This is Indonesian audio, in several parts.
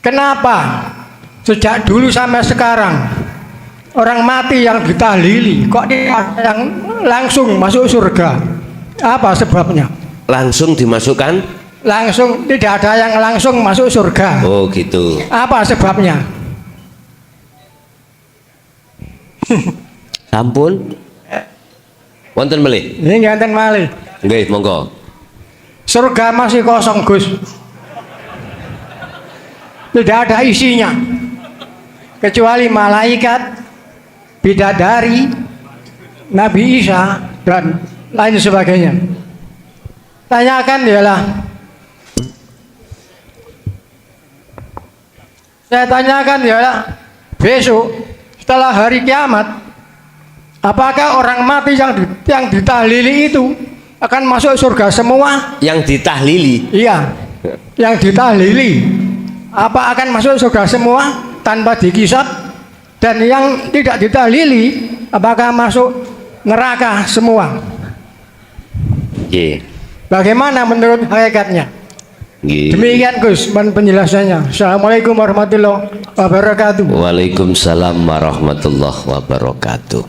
Kenapa sejak dulu sampai sekarang orang mati yang ditahlili kok tidak ada yang langsung masuk surga? Apa sebabnya? Langsung dimasukkan? Langsung tidak ada yang langsung masuk surga. Oh gitu. Apa sebabnya? Ampun. Wonten melih? Ini nganten malih. Nggih, monggo. Surga masih kosong, Gus. Tidak ada isinya kecuali malaikat, bidadari, Nabi Isa dan lain sebagainya. Tanyakan dialah. Saya tanyakan dialah besok setelah hari kiamat, apakah orang mati yang ditahlili itu akan masuk surga semua? Yang ditahlili? Iya, yang ditahlili apa akan masuk surga semua tanpa dikisap? Dan yang tidak ditahlili apakah masuk neraka semua? Nggih. Bagaimana menurut hakikatnya? Nggih. Demikian Gus penjelasannya. Assalamualaikum warahmatullahi wabarakatuh. Waalaikumsalam warahmatullahi wabarakatuh.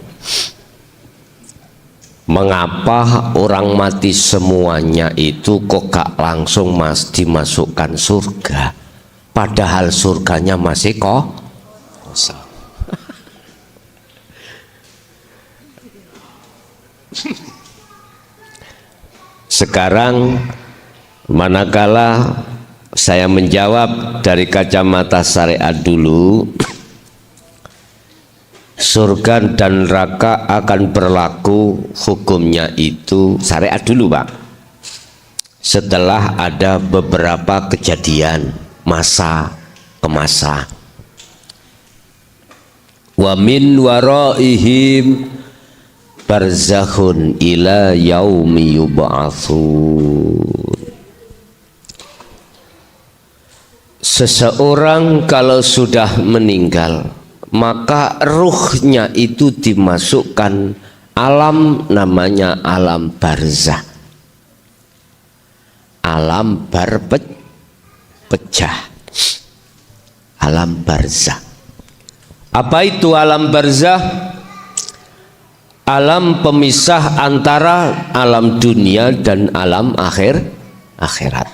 Mengapa orang mati semuanya itu kok gak langsung dimasukkan surga? Padahal surganya masih kosong. Sekarang manakala saya menjawab dari kacamata syariat dulu, surga dan neraka akan berlaku hukumnya itu syariat dulu Pak, setelah ada beberapa kejadian masa ke masa. Wa min waraihim barzakhun ila yaumi yub'atsun. Seseorang kalau sudah meninggal maka ruhnya itu dimasukkan alam, namanya alam barzah, alam pecah, alam barzah. Apa itu alam barzah? Alam pemisah antara alam dunia dan alam akhirat.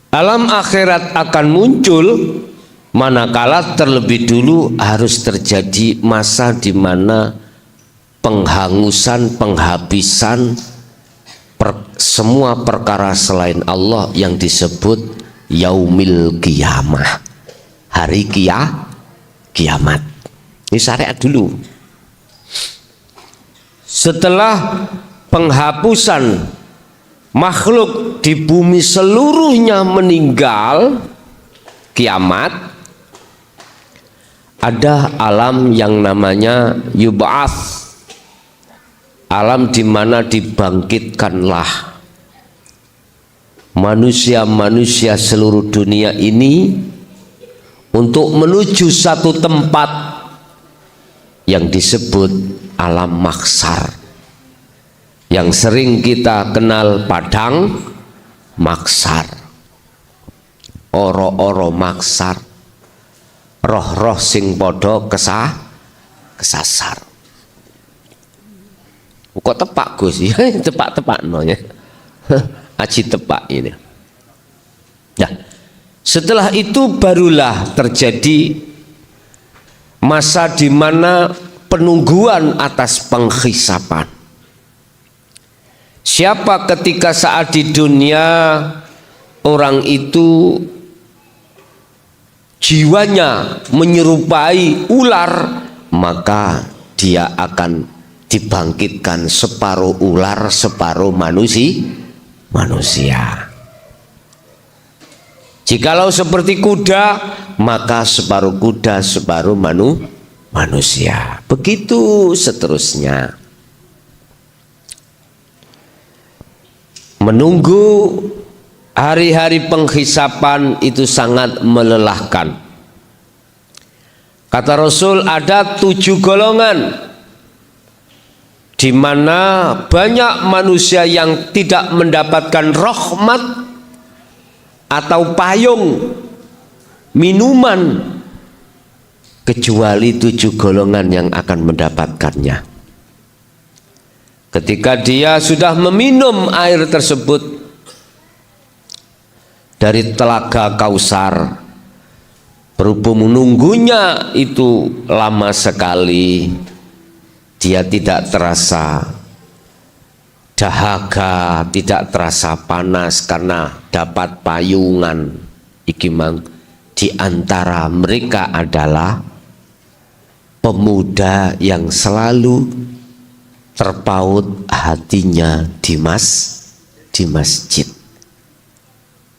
Alam akhirat akan muncul manakala terlebih dulu harus terjadi masa di mana penghangusan, penghabisan semua perkara selain Allah yang disebut yaumil qiyamah, hari kiamat. Ini syariat dulu. Setelah penghapusan makhluk di bumi seluruhnya meninggal, kiamat, ada alam yang namanya yub'ats, alam di mana dibangkitkanlah manusia-manusia seluruh dunia ini untuk menuju satu tempat yang disebut alam mahsyar, yang sering kita kenal padang mahsyar, oro-oro mahsyar, roh-roh sing podo kesasar. Kok tepak Gus? Ya tepak no ya. Aji tepak ini. Nah, setelah itu barulah terjadi masa di mana penungguan atas penghisapan. Siapa ketika saat di dunia orang itu jiwanya menyerupai ular, maka dia akan dibangkitkan separuh ular, separuh manusia. Jikalau seperti kuda, maka separuh kuda, separuh manusia. Begitu seterusnya. Menunggu hari-hari penghisapan itu sangat melelahkan. Kata Rasul, ada 7 golongan di mana banyak manusia yang tidak mendapatkan rahmat atau payung, minuman, kecuali 7 golongan yang akan mendapatkannya. Ketika dia sudah meminum air tersebut dari telaga Kausar, berhubung menunggunya itu lama sekali, dia tidak terasa dahaga, tidak terasa panas karena dapat payungan. Iki mang di antara mereka adalah pemuda yang selalu terpaut hatinya di masjid.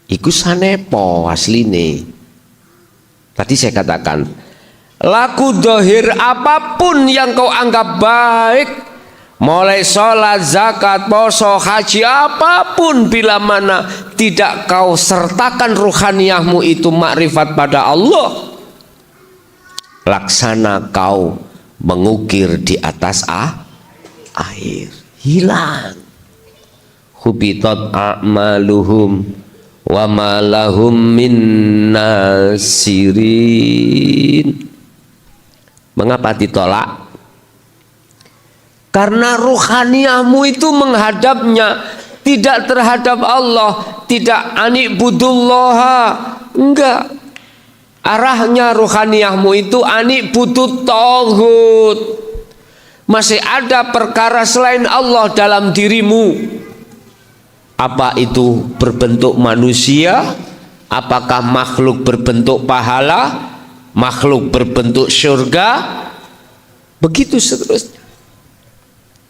Iku sanepo asline. Tadi saya katakan, laku dohir apapun yang kau anggap baik, mulai sholat, zakat, poso, haji, apapun, bila mana tidak kau sertakan ruhaniyahmu itu makrifat pada Allah, laksana kau mengukir di atas air, hilang. Hubitat a'maluhum wa ma lahum min nasirin. Mengapa ditolak? Karena ruhaniyahmu itu menghadapnya tidak terhadap Allah, tidak anikbudullaha, enggak. Arahnya ruhaniyahmu itu anikbudut tauhid. Masih ada perkara selain Allah dalam dirimu. Apa itu berbentuk manusia? Apakah makhluk berbentuk pahala? Makhluk berbentuk surga? Begitu seterusnya.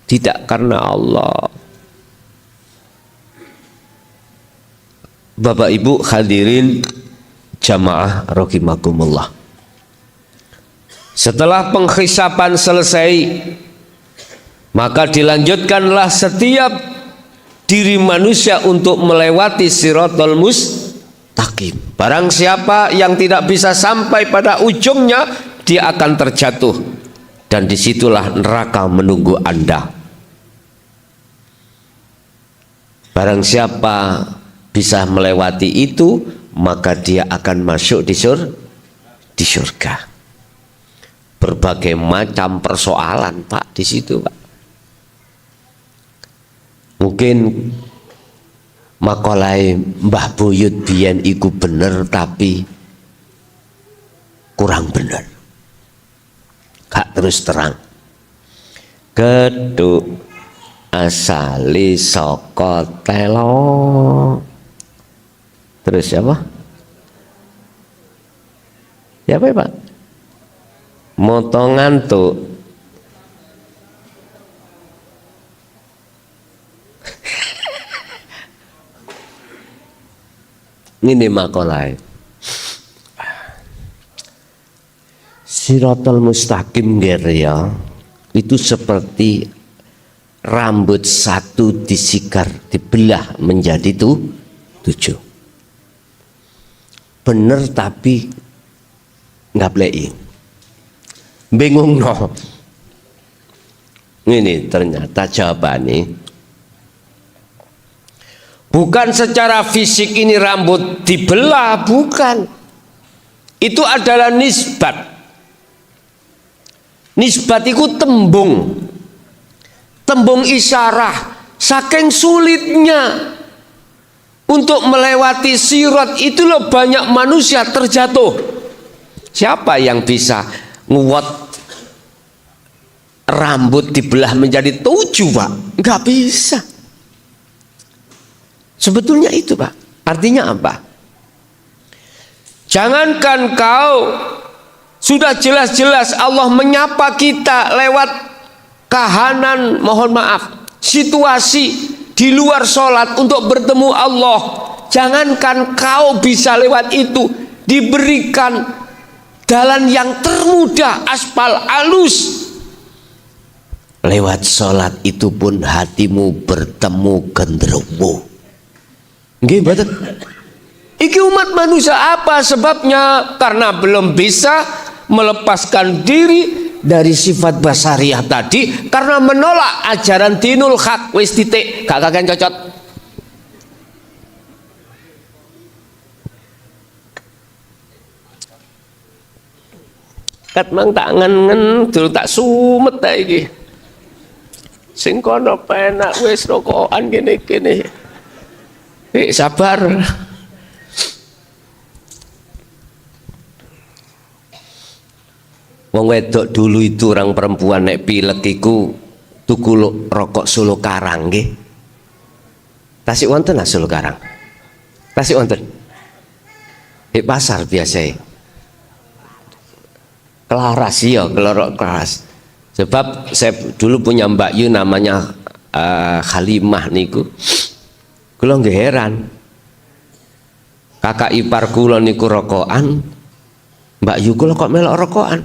Tidak karena Allah. Bapak Ibu hadirin jamaah rahimakumullah. Setelah penghisapan selesai, maka dilanjutkanlah setiap diri manusia untuk melewati siratal mustaqim. Barang siapa yang tidak bisa sampai pada ujungnya, dia akan terjatuh, dan disitulah neraka menunggu Anda. Barang siapa bisa melewati itu, maka dia akan masuk di surga. Berbagai macam persoalan, Pak, di situ, Pak. Mungkin makolai Mbah Buyut biyen iku bener tapi kurang bener. Gak terus terang. Geduk asali saka telo. Terus siapa? Siapa ya, Pak? Motongan tuh. Ini makolai. Siratal mustaqim ya, itu seperti rambut satu disikar, dibelah menjadi 7. Bener tapi nggak plei. Bingung no. Ini ternyata jawabannya. Bukan secara fisik ini rambut dibelah, bukan. Itu adalah nisbat. Nisbat itu tembung. Tembung isyarah. Saking sulitnya untuk melewati sirat itu loh, banyak manusia terjatuh. Siapa yang bisa nguat rambut dibelah menjadi 7, Pak? Nggak bisa. Sebetulnya itu, Pak. Artinya apa? Jangankan kau, sudah jelas-jelas Allah menyapa kita lewat kahanan, mohon maaf, situasi di luar sholat untuk bertemu Allah. Jangankan kau bisa lewat itu, diberikan jalan yang termudah, aspal halus. Lewat sholat itu pun hatimu bertemu genderuwo. Nggih, mboten. Iki umat manusia apa sebabnya? Karena belum bisa melepaskan diri dari sifat basariah tadi, karena menolak ajaran dinul haq. Wis titik, gak kakek cocot. Kat mang tak ngen dulu tak sumet ta iki. Sing kono penak wis rokokan kene-kene. Sabar. Wong wedok dulu itu orang perempuan nek pilek iku tuku rokok Solo Karang nggih. Tasik wonten lah Solo Karang. Tasik wonten. Di pasar biasa. Kelaras ya, kelorok kelas. Sebab saya dulu punya Mbak Yu namanya Halimah niku. Kula nggih heran. Kakak ipar kula niku rokokan. Mbak Yu kula kok melok rokokan.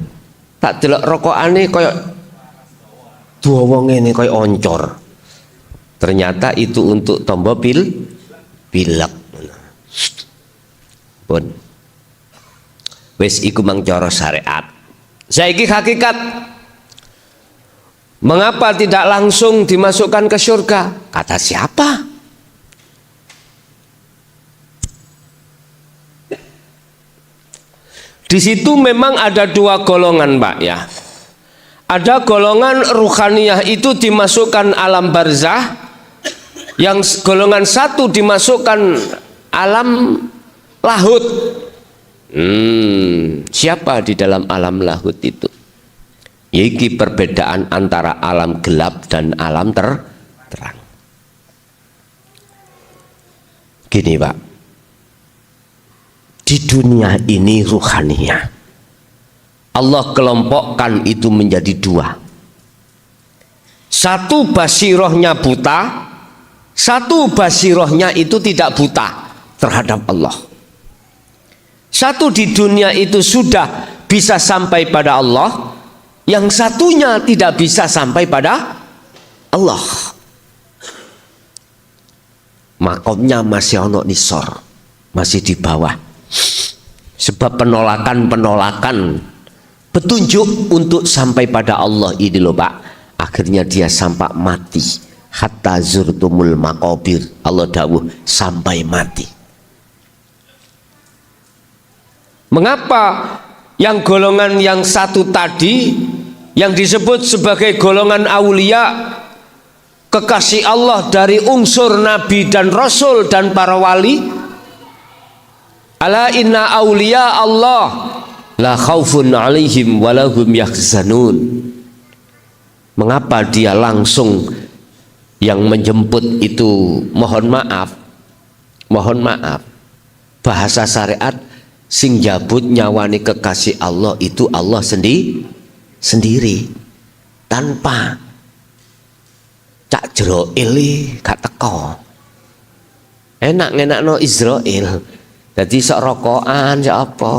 Tak delok rokokane kaya dawa ngene kaya oncor. Ternyata itu untuk tombol pilek. Pun. Wis iku mang cara syariat. Saiki hakikat. Mengapa tidak langsung dimasukkan ke surga? Kata siapa? Di situ memang ada dua golongan, Pak ya. Ada golongan ruhaniyah itu dimasukkan alam barzah, yang golongan satu dimasukkan alam lahut. Siapa di dalam alam lahut itu? Yaitu perbedaan antara alam gelap dan alam terang. Gini Pak, di dunia ini ruhaniyah Allah kelompokkan itu menjadi dua. Satu basirohnya buta, satu basirohnya itu tidak buta terhadap Allah. Satu di dunia itu sudah bisa sampai pada Allah, yang satunya tidak bisa sampai pada Allah. Makomnya masih ono nisor, masih di bawah. Sebab penolakan petunjuk untuk sampai pada Allah ini loh Pak, akhirnya dia sampai mati. Hatta zurtumul makobir, Allah dawuh sampai mati. Mengapa yang golongan yang satu tadi yang disebut sebagai golongan aulia, kekasih Allah dari unsur nabi dan rasul dan para wali, ala inna aulia Allah la khaufun alaihim walahum yahzanun. Mengapa dia langsung yang menjemput itu mohon maaf bahasa syariat, sing jabut nyawani kekasih Allah itu Allah sendiri tanpa cak Jroil gak teko. Enak no Israel. Jadi sok rokokan sok apa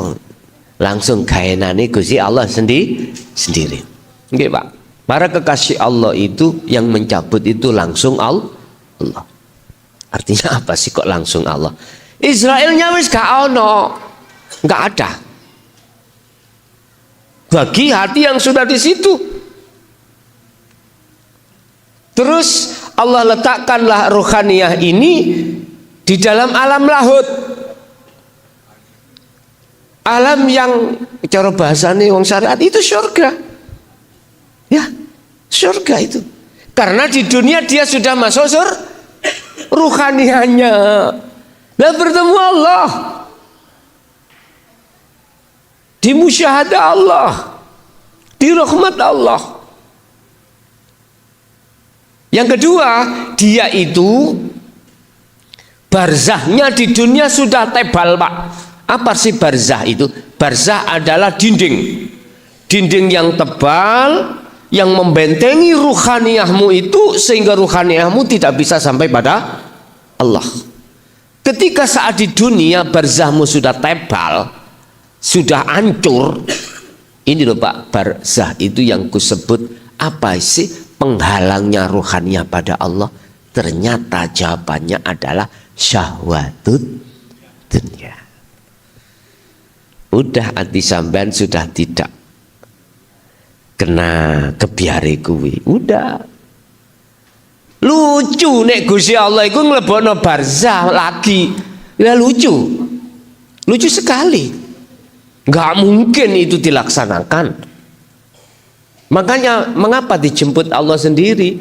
langsung gaenane Gusti Allah sendiri. Nggih Pak. Para kekasih Allah itu yang mencabut itu langsung Allah. Artinya apa sih kok langsung Allah? Israelnya wis gak ono. Enggak ada. Bagi hati yang sudah di situ. Terus Allah letakkanlah ruhaniyah ini di dalam alam lahut. Alam yang cara bahasanya wong syariat itu surga. Ya, surga itu. Karena di dunia dia sudah masuk ruhaniyahnya. Lah bertemu Allah. Di musyahadah Allah, di rahmat Allah. Yang kedua, dia itu barzahnya di dunia sudah tebal Pak. Apa sih barzah itu? Barzah adalah dinding yang tebal yang membentengi ruhaniyahmu itu sehingga ruhaniyahmu tidak bisa sampai pada Allah. Ketika saat di dunia barzahmu sudah tebal, sudah hancur, ini loh Pak, barzah itu yang kusebut apa sih penghalangnya ruhaniyah pada Allah? Ternyata jawabannya adalah syahwatut dunia. Udah hati sampean sudah tidak kena kebiare kuwi, udah lucu nek Gusti Allah iku nglebokno barzah lagi. Ya lucu sekali. Nggak mungkin itu dilaksanakan. Makanya mengapa dijemput Allah sendiri,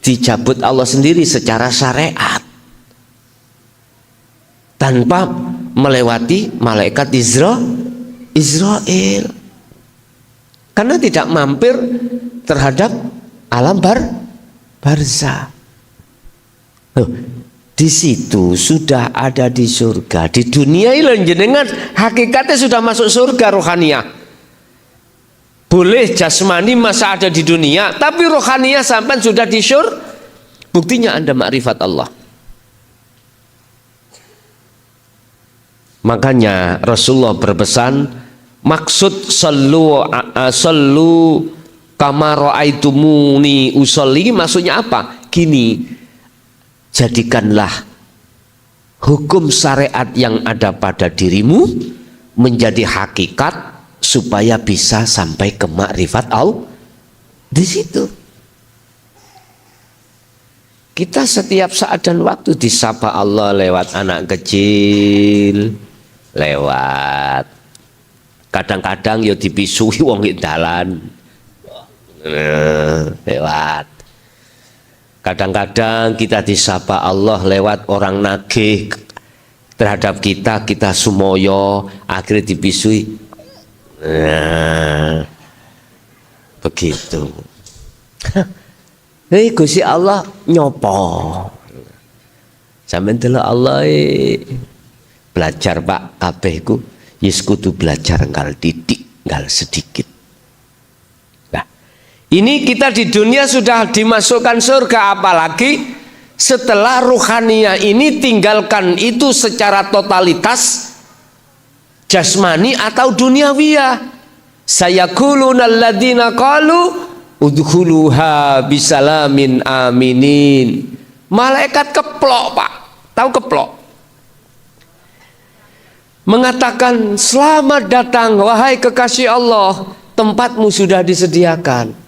dicabut Allah sendiri secara syariat tanpa melewati malaikat Israel, karena tidak mampir terhadap alam barzah. Di situ sudah ada di surga. Di dunia ini jenengan hakikatnya sudah masuk surga rohaniah. Boleh jasmani masa ada di dunia, tapi rohaniah sampai sudah di surga. Buktinya Anda makrifat Allah. Makanya Rasulullah berpesan, maksud sallu kama ra'aitumuni usolli, maksudnya apa? Gini, jadikanlah hukum syariat yang ada pada dirimu menjadi hakikat supaya bisa sampai ke makrifat Allah. Di situ kita setiap saat dan waktu disapa Allah lewat anak kecil, lewat kadang-kadang ya dipisui wong ing dalan, lewat. Kadang-kadang kita disapa Allah lewat orang nagih terhadap kita, kita sumoyo akhirnya dipisui. Nah, begitu. Gusti Allah nyopo. Sampeyan delok Allah belajar Pak kabeh iku wis kudu belajar ngal titik, ngal sedikit. Ini kita di dunia sudah dimasukkan surga, apalagi setelah ruhania ini tinggalkan itu secara totalitas jasmani atau duniawiyah. Sayaquluna alladzina qalu udkhuluha bisalamin aminin. Malaikat keplok, Pak. Tahu keplok? Mengatakan, selamat datang wahai kekasih Allah, tempatmu sudah disediakan.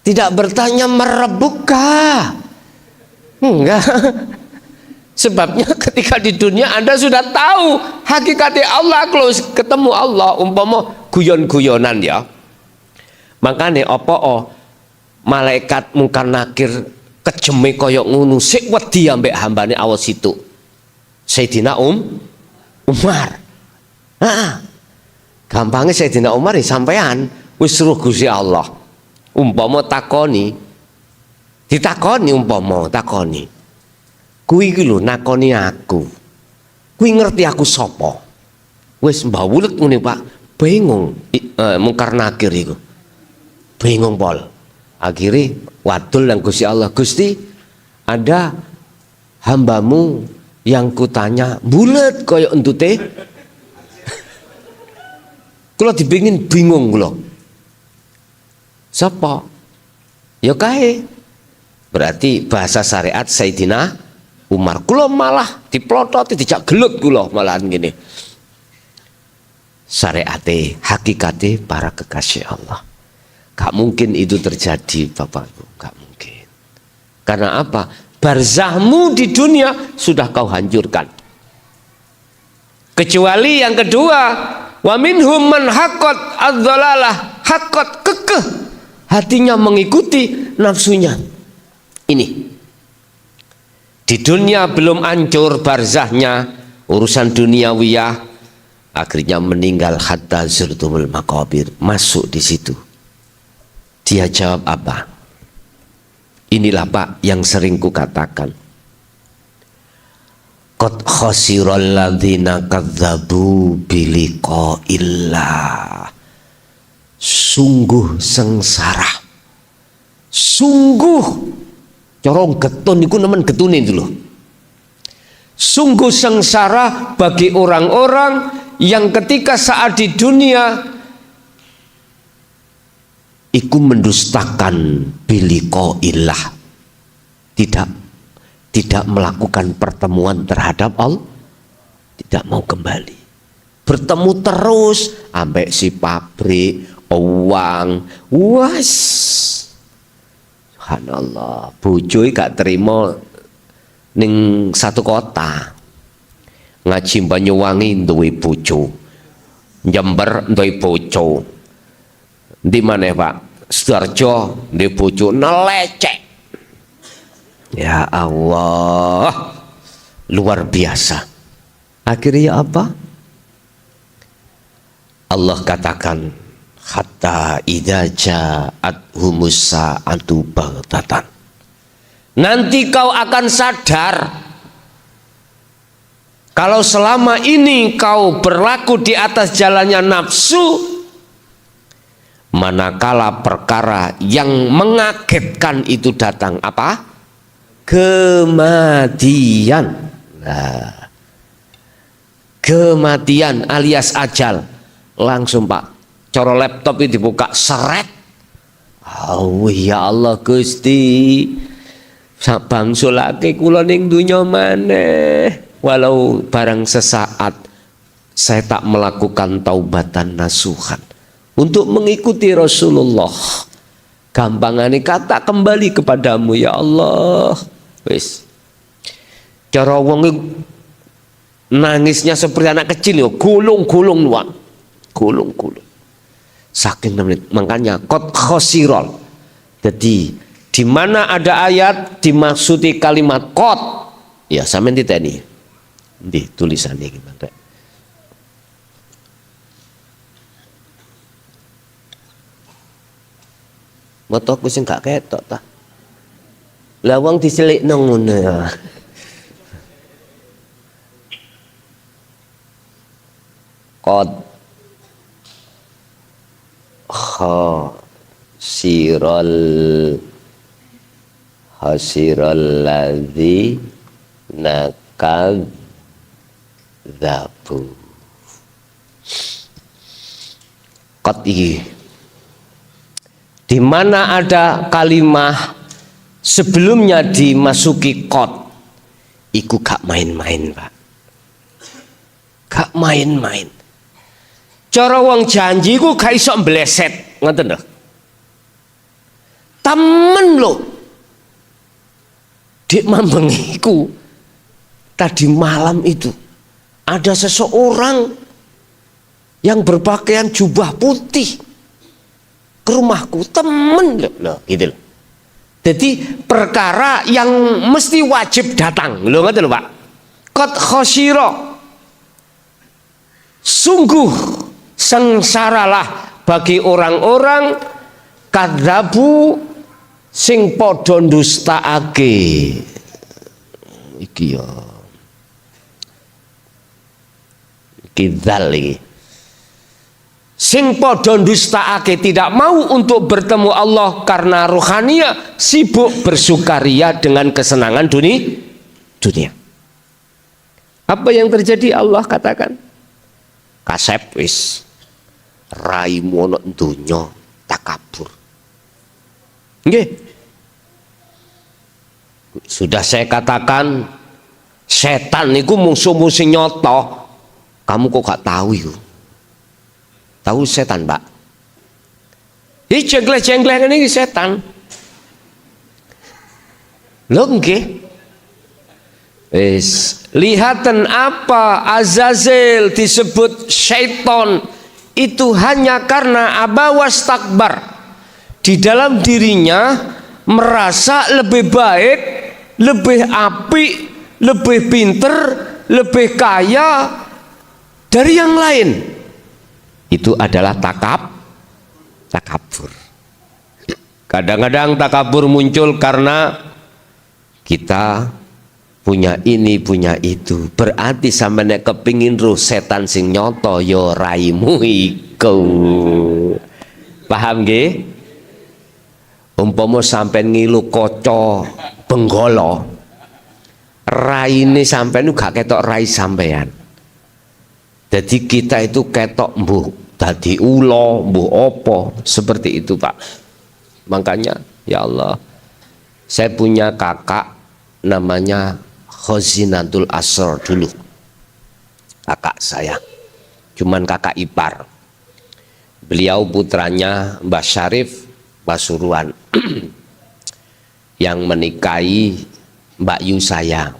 Tidak bertanya merebukkah? Enggak. Sebabnya ketika di dunia Anda sudah tahu hakikatnya Allah, kalau ketemu Allah umpama guyon-guyonan ya. Makanya apa malaikat mungkar nakir kejeme koyok ngono sik wedi ambek hambane Allah situ. Sayyidina Umar. Gampangnya Sayyidina Umar sampean wis suruh Gusti Allah. Umpama takoni, ditakoni umpama takoni, kuwi iki lho nakoni aku, kuwi ngerti aku sapa? Wis mbawulet ngene Pak, bingung mungkar nakir iku, bingung pol. Akhirnya wadul yang Gusti Allah, Gusti ada hambamu yang kutanya bulet kaya entute, kula dipingin bingung kula. Sapa? Ya kae. Berarti bahasa syariat Sayyidina Umar. Kula malah diplototi dijak gelut kula malahan gini. Syariate, hakikate para kekasih Allah. Gak mungkin itu terjadi Bapak Ibu, gak mungkin. Karena apa? Barzahmu di dunia sudah kau hancurkan. Kecuali yang kedua, wa minhum man haqqat adz-dhalalah, haqqat kekeh. Hatinya mengikuti nafsunya. Ini di dunia belum hancur barzahnya, urusan duniawiyah, akhirnya meninggal hatta zurtumul maqabir, masuk di situ. Dia jawab apa? Inilah Pak yang sering kukatakan. Qad khasiral ladzina kadzdzabu biliqa'illah. Sungguh sengsara, sungguh corong getun itu nemen getune itu loh. Sungguh sengsara bagi orang-orang yang ketika saat di dunia iku mendustakan biliqa'illah, tidak melakukan pertemuan terhadap Allah, tidak mau kembali. Bertemu terus ambek si pabrik uang, was, subhanallah, bojo gak terima ning satu kota, ngaji Banyuwangi duwe bojo, Jember ndoi bojo. Di mana Pak? Sidoarjo ndoi bojo nelecek. Ya Allah, luar biasa. Akhirnya apa? Allah katakan, hatta idza ja'athumus sa'atu baghtatan. Nanti kau akan sadar kalau selama ini kau berlaku di atas jalannya nafsu, manakala perkara yang mengagetkan itu datang, apa? Kematian. Nah, kematian alias ajal. Langsung Pak, coro laptop itu dibuka, seret. Oh ya Allah Gusti, bangsulake kula ning dunya maneh. Walau barang sesaat saya tak melakukan taubatan nasuhan untuk mengikuti Rasulullah. Gampangane kata kembali kepadamu ya Allah. Wis. Cara wong nangisnya seperti anak kecil yo, gulung-gulung nuwak. Gulung-gulung. Saking makanya qad khosirol. Jadi di mana ada ayat dimaksudi kalimat qad, ya sampeyan diteni. Di tulisannya gimana? Motoku sing gak ketok ta. Lah wong diselikno ngono ya. Qad hasiral ladzi nakadzabu. Qad iki di mana ada kalimah sebelumnya dimasuki qad, iku gak main-main Pak, gak main-main. Cara wong janji ku gak iso mbleset, ngoten lho. Temen lho. Dik mambengiku tadi malam itu ada seseorang yang berpakaian jubah putih ke rumahku, temen loh, gitu loh. Jadi perkara yang mesti wajib datang, loh ngerti loh Pak. Qad khosiro, sungguh sengsaralah bagi orang-orang kadzabu sing padha ndustaake. Iki ya. Kidzal iki. Sing padha ndustaake, tidak mau untuk bertemu Allah karena rohania, sibuk bersukaria dengan kesenangan dunia. Apa yang terjadi? Allah katakan, kasep wis raimu ana donya takabur. Nggih. Sudah saya katakan setan niku musuh-musuh nyoto. Kamu kok gak tahu itu? Tahu setan, Pak? Ini jengleh-jengleh ini setan. Loh nggih. Wis, lihatan apa Azazel disebut syaiton itu hanya karena abawas takbar. Di dalam dirinya merasa lebih baik, lebih apik, lebih pinter, lebih kaya dari yang lain. Itu adalah takabur. Kadang-kadang takabur muncul karena kita punya ini, punya itu. Berarti sampe nek kepingin roh setan sing nyoto ya raimu iku. Paham nggih? Umpama sampean ngilu kaca benggala, raine sampean gak ketok rai sampean. Jadi kita itu ketok mbuh dadi ula, mbuh apa, seperti itu Pak. Makanya ya Allah, saya punya kakak namanya Khazinatul Asrar dulu. Kakak saya, cuman kakak ipar. Beliau putranya Mbah Syarif Pasuruan yang menikahi Mbak Yu saya.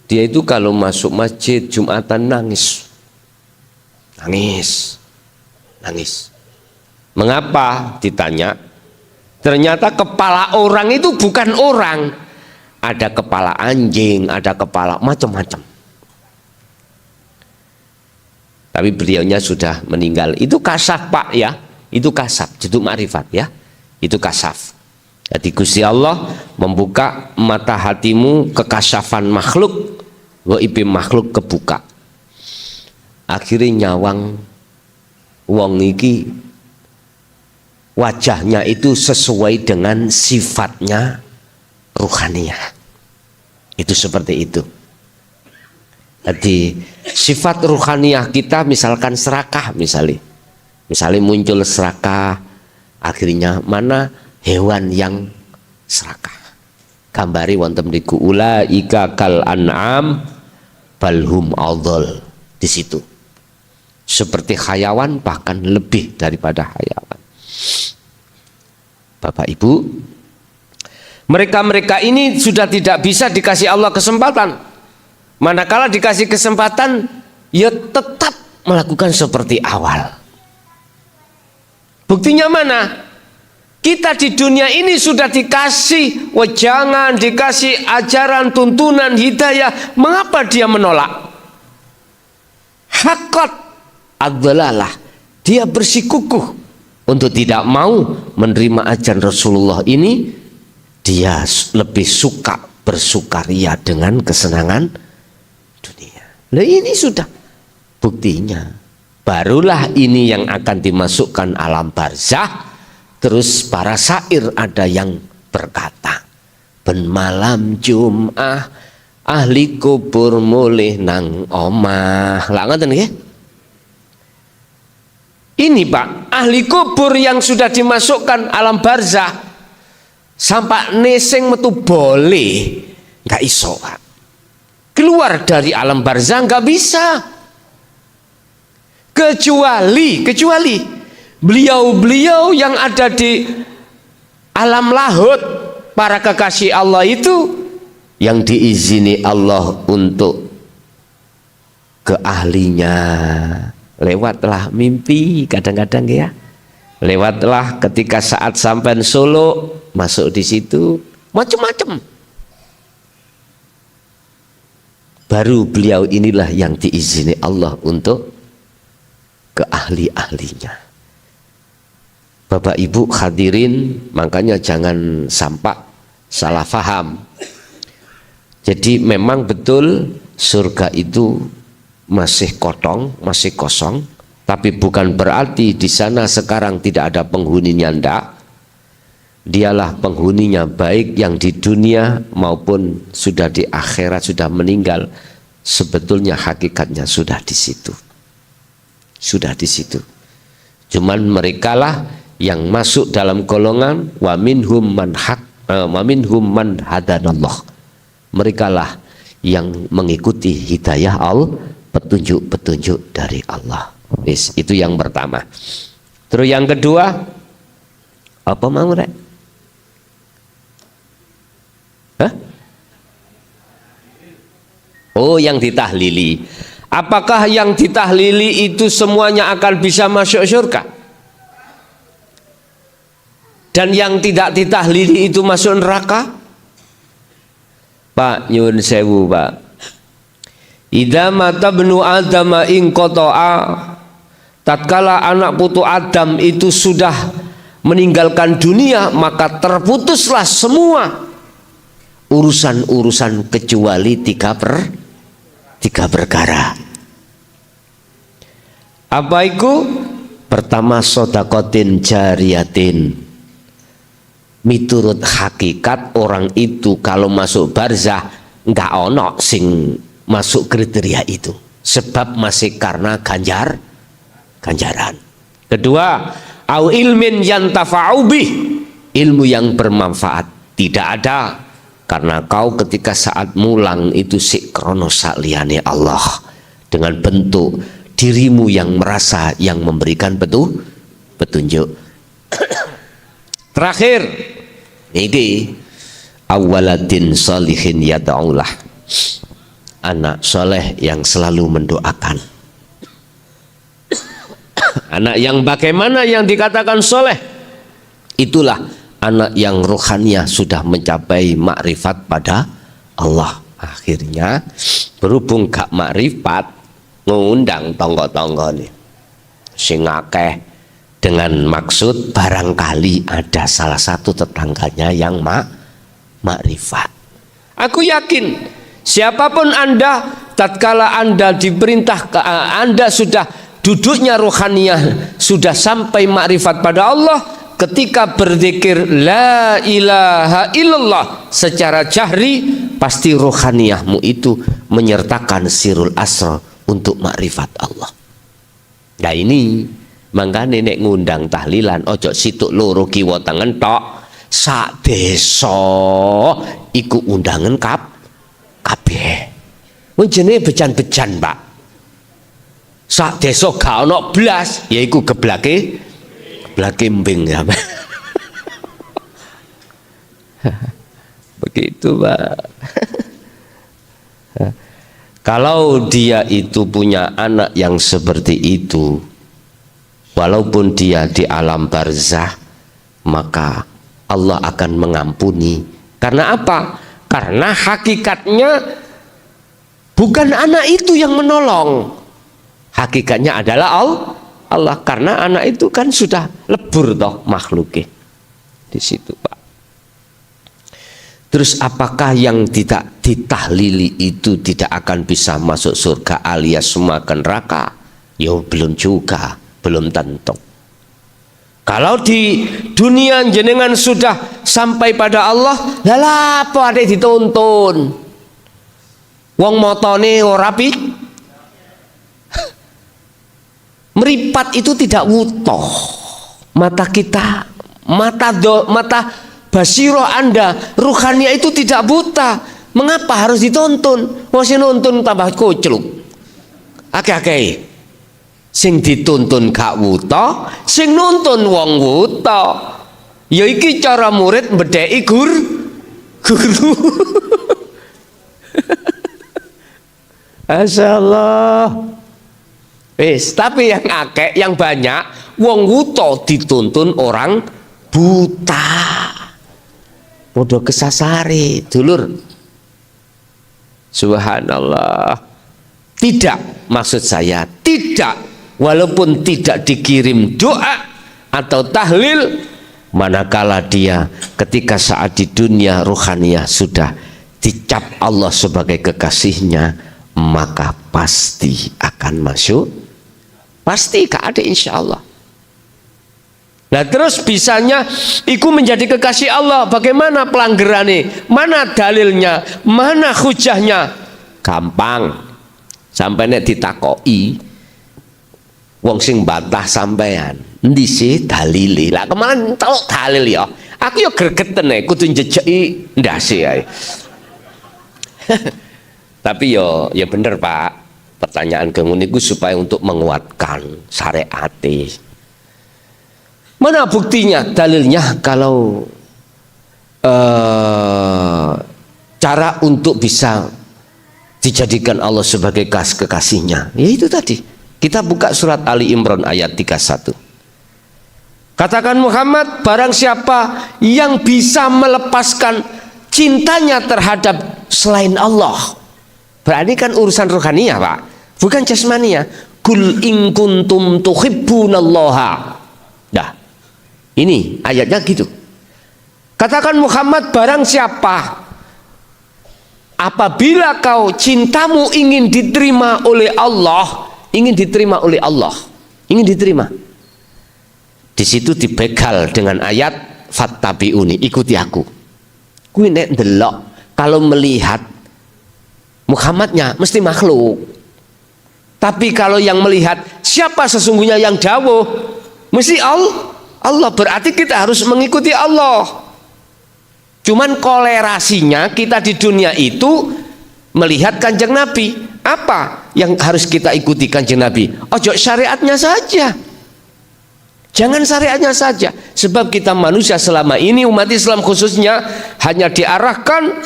Dia itu kalau masuk masjid Jumatan nangis. Nangis. Nangis. Mengapa? Ditanya. Ternyata kepala orang itu bukan orang. Ada kepala anjing, ada kepala macam-macam. Tapi beliaunya sudah meninggal. Itu kasaf Pak ya. Itu kasaf, judul ma'rifat ya. Itu kasaf. Jadi Gusti Allah membuka mata hatimu, kekasafan makhluk, gaib makhluk kebuka. Akhirnya nyawang wong iki wajahnya itu sesuai dengan sifatnya ruhaniyah. Itu seperti itu. Jadi sifat ruhaniyah kita misalkan serakah misalnya muncul serakah, akhirnya mana hewan yang serakah. Gambari wonten niku ulaika kal an'am balhum adhal. Di situ seperti hayawan, bahkan lebih daripada hayawan. Bapak Ibu, mereka ini sudah tidak bisa dikasih Allah kesempatan. Manakala dikasih kesempatan, ya tetap melakukan seperti awal. Buktinya mana? Kita di dunia ini sudah dikasih wejangan, dikasih ajaran, tuntunan, hidayah. Mengapa dia menolak? Haqqat ad-dhalalah. Dia bersikukuh untuk tidak mau menerima ajaran Rasulullah ini. Dia lebih suka bersukaria dengan kesenangan dunia. Nah ini sudah buktinya. Barulah ini yang akan dimasukkan alam barzah. Terus para syair ada yang berkata, ben malam Jum'ah ahli kubur mulih nang omah. Lah ngoten nggih. Ini Pak, ahli kubur yang sudah dimasukkan alam barzah sampai neseng metu boleh, nggak iso Pak. Keluar dari alam barzah nggak bisa. Kecuali beliau-beliau yang ada di alam lahut, para kekasih Allah itu yang diizini Allah untuk ke ahlinya. Lewatlah mimpi kadang-kadang ya. Lewatlah ketika saat sampai Solo, masuk di situ macam-macam. Baru beliau inilah yang diizini Allah untuk ke ahli-ahlinya. Bapak Ibu hadirin, makanya jangan sampai salah faham. Jadi memang betul surga itu masih kosong, tapi bukan berarti di sana sekarang tidak ada penghuninya, ndak. Dialah penghuninya, baik yang di dunia maupun sudah di akhirat, sudah meninggal. Sebetulnya hakikatnya sudah di situ. Sudah di situ. Cuman merekalah yang masuk dalam golongan wa minhum man hadanallah. Merekalah yang mengikuti hidayah Allah, petunjuk-petunjuk dari Allah. Itu yang pertama. Terus yang kedua, apa mau rek? Hah? Oh, yang ditahlili. Apakah yang ditahlili itu semuanya akan bisa masuk surga? Dan yang tidak ditahlili itu masuk neraka? Pak, nyun sewu Pak. Idza mata benu Adam ing qata'a, tatkala anak putu Adam itu sudah meninggalkan dunia, maka terputuslah semua urusan-urusan kecuali tiga perkara. Apa itu? Pertama, sodakotin jariyatin. Miturut hakikat orang itu kalau masuk barzah nggak ono sing masuk kriteria itu, sebab masih karena ganjaran. Kedua, au ilmin yantafa'u bih, ilmu yang bermanfaat. Tidak ada, karena kau ketika saat mulang itu sikrono sakliyane Allah, dengan bentuk dirimu yang merasa yang memberikan petunjuk. Terakhir, ini awaladin salihin yad'ulah, anak soleh yang selalu mendoakan. Anak yang bagaimana yang dikatakan soleh? Itulah anak yang rohaniah sudah mencapai makrifat pada Allah. Akhirnya berhubung gak makrifat, ngundang tonggo-tonggo nih sing akeh dengan maksud barangkali ada salah satu tetangganya yang makrifat. Aku yakin siapapun Anda, tatkala Anda diperintah, Anda sudah duduknya rohaniah, sudah sampai makrifat pada Allah, ketika berzikir la ilaha illallah secara jahri, pasti rohaniahmu itu menyertakan sirul asrar untuk makrifat Allah. Nah ini mangkane nek ngundang tahlilan ojo situk loro kiwa tengen tok, sak desa iku undangan kabeh. Mun jenenge bejan-bejan, Pak. Sak desa gak ono blas, yaiku geblake embing ya. Begitu, Pak. Kalau dia itu punya anak yang seperti itu, walaupun dia di alam barzah, maka Allah akan mengampuni. Karena apa? Karena hakikatnya bukan anak itu yang menolong. Hakikatnya adalah Allah, karena anak itu kan sudah lebur toh makhluknya di situ, Pak. Terus apakah yang tidak ditahlili itu tidak akan bisa masuk surga alias semua ke neraka? Ya belum juga, belum tentu. Kalau di dunia jenengan sudah sampai pada Allah, lah apa ada dituntun? Wong motone ora pi meripat itu tidak wutoh. Mata kita, mata basiro Anda, ruhania itu tidak buta. Mengapa harus dituntun? Masih nuntun tambah kocluk. Akeh-akeh. Sing dituntun gak wuta, sing nuntun wong wuta. Ya iki cara murid mbedheki guru. Masyaallah. Tapi yang akeh, yang banyak wong wuta dituntun orang buta. Podo kesasari, dulur. Subhanallah. Tidak, maksud saya tidak, walaupun tidak dikirim doa atau tahlil, manakala dia ketika saat di dunia rohaniah sudah dicap Allah sebagai kekasihnya, maka pasti akan masuk, pasti gak ada insya Allah. Nah terus bisanya iku menjadi kekasih Allah, bagaimana pelanggarannya, mana dalilnya, mana hujahnya? Gampang, sampai nek ditakoi wong sing bantah sampean endi sih dalile. Lah kemarin tau dalil ya, aku yo gregeten nek kudu njejeki ndase ae. Tapi yo ya bener Pak, pertanyaan kamu niku supaya untuk menguatkan syariat. Mana buktinya, dalilnya? Kalau cara untuk bisa dijadikan Allah sebagai kekasihnya, ya itu tadi. Kita buka surat Ali Imran ayat 31. Katakan Muhammad, barang siapa yang bisa melepaskan cintanya terhadap selain Allah, berarti kan urusan rohaniah Pak, bukan jasmania. Kul in kuntum tuhibbunallaha. Nah, ini ayatnya gitu. Katakan Muhammad, barang siapa apabila kau cintamu ingin diterima oleh Allah, ingin diterima oleh Allah, ingin diterima. Di situ dibegal dengan ayat fattabi'uni, ikuti aku. Kuwi nek ndelok, kalau melihat Muhammadnya mesti makhluk. Tapi kalau yang melihat siapa sesungguhnya yang dawuh, mesti Allah, berarti kita harus mengikuti Allah. Cuman kolerasinya kita di dunia itu melihat Kanjeng Nabi. Apa yang harus kita ikuti Kanjeng Nabi? Ojo syariatnya saja. Jangan syariatnya saja. Sebab kita manusia selama ini, umat Islam khususnya, hanya diarahkan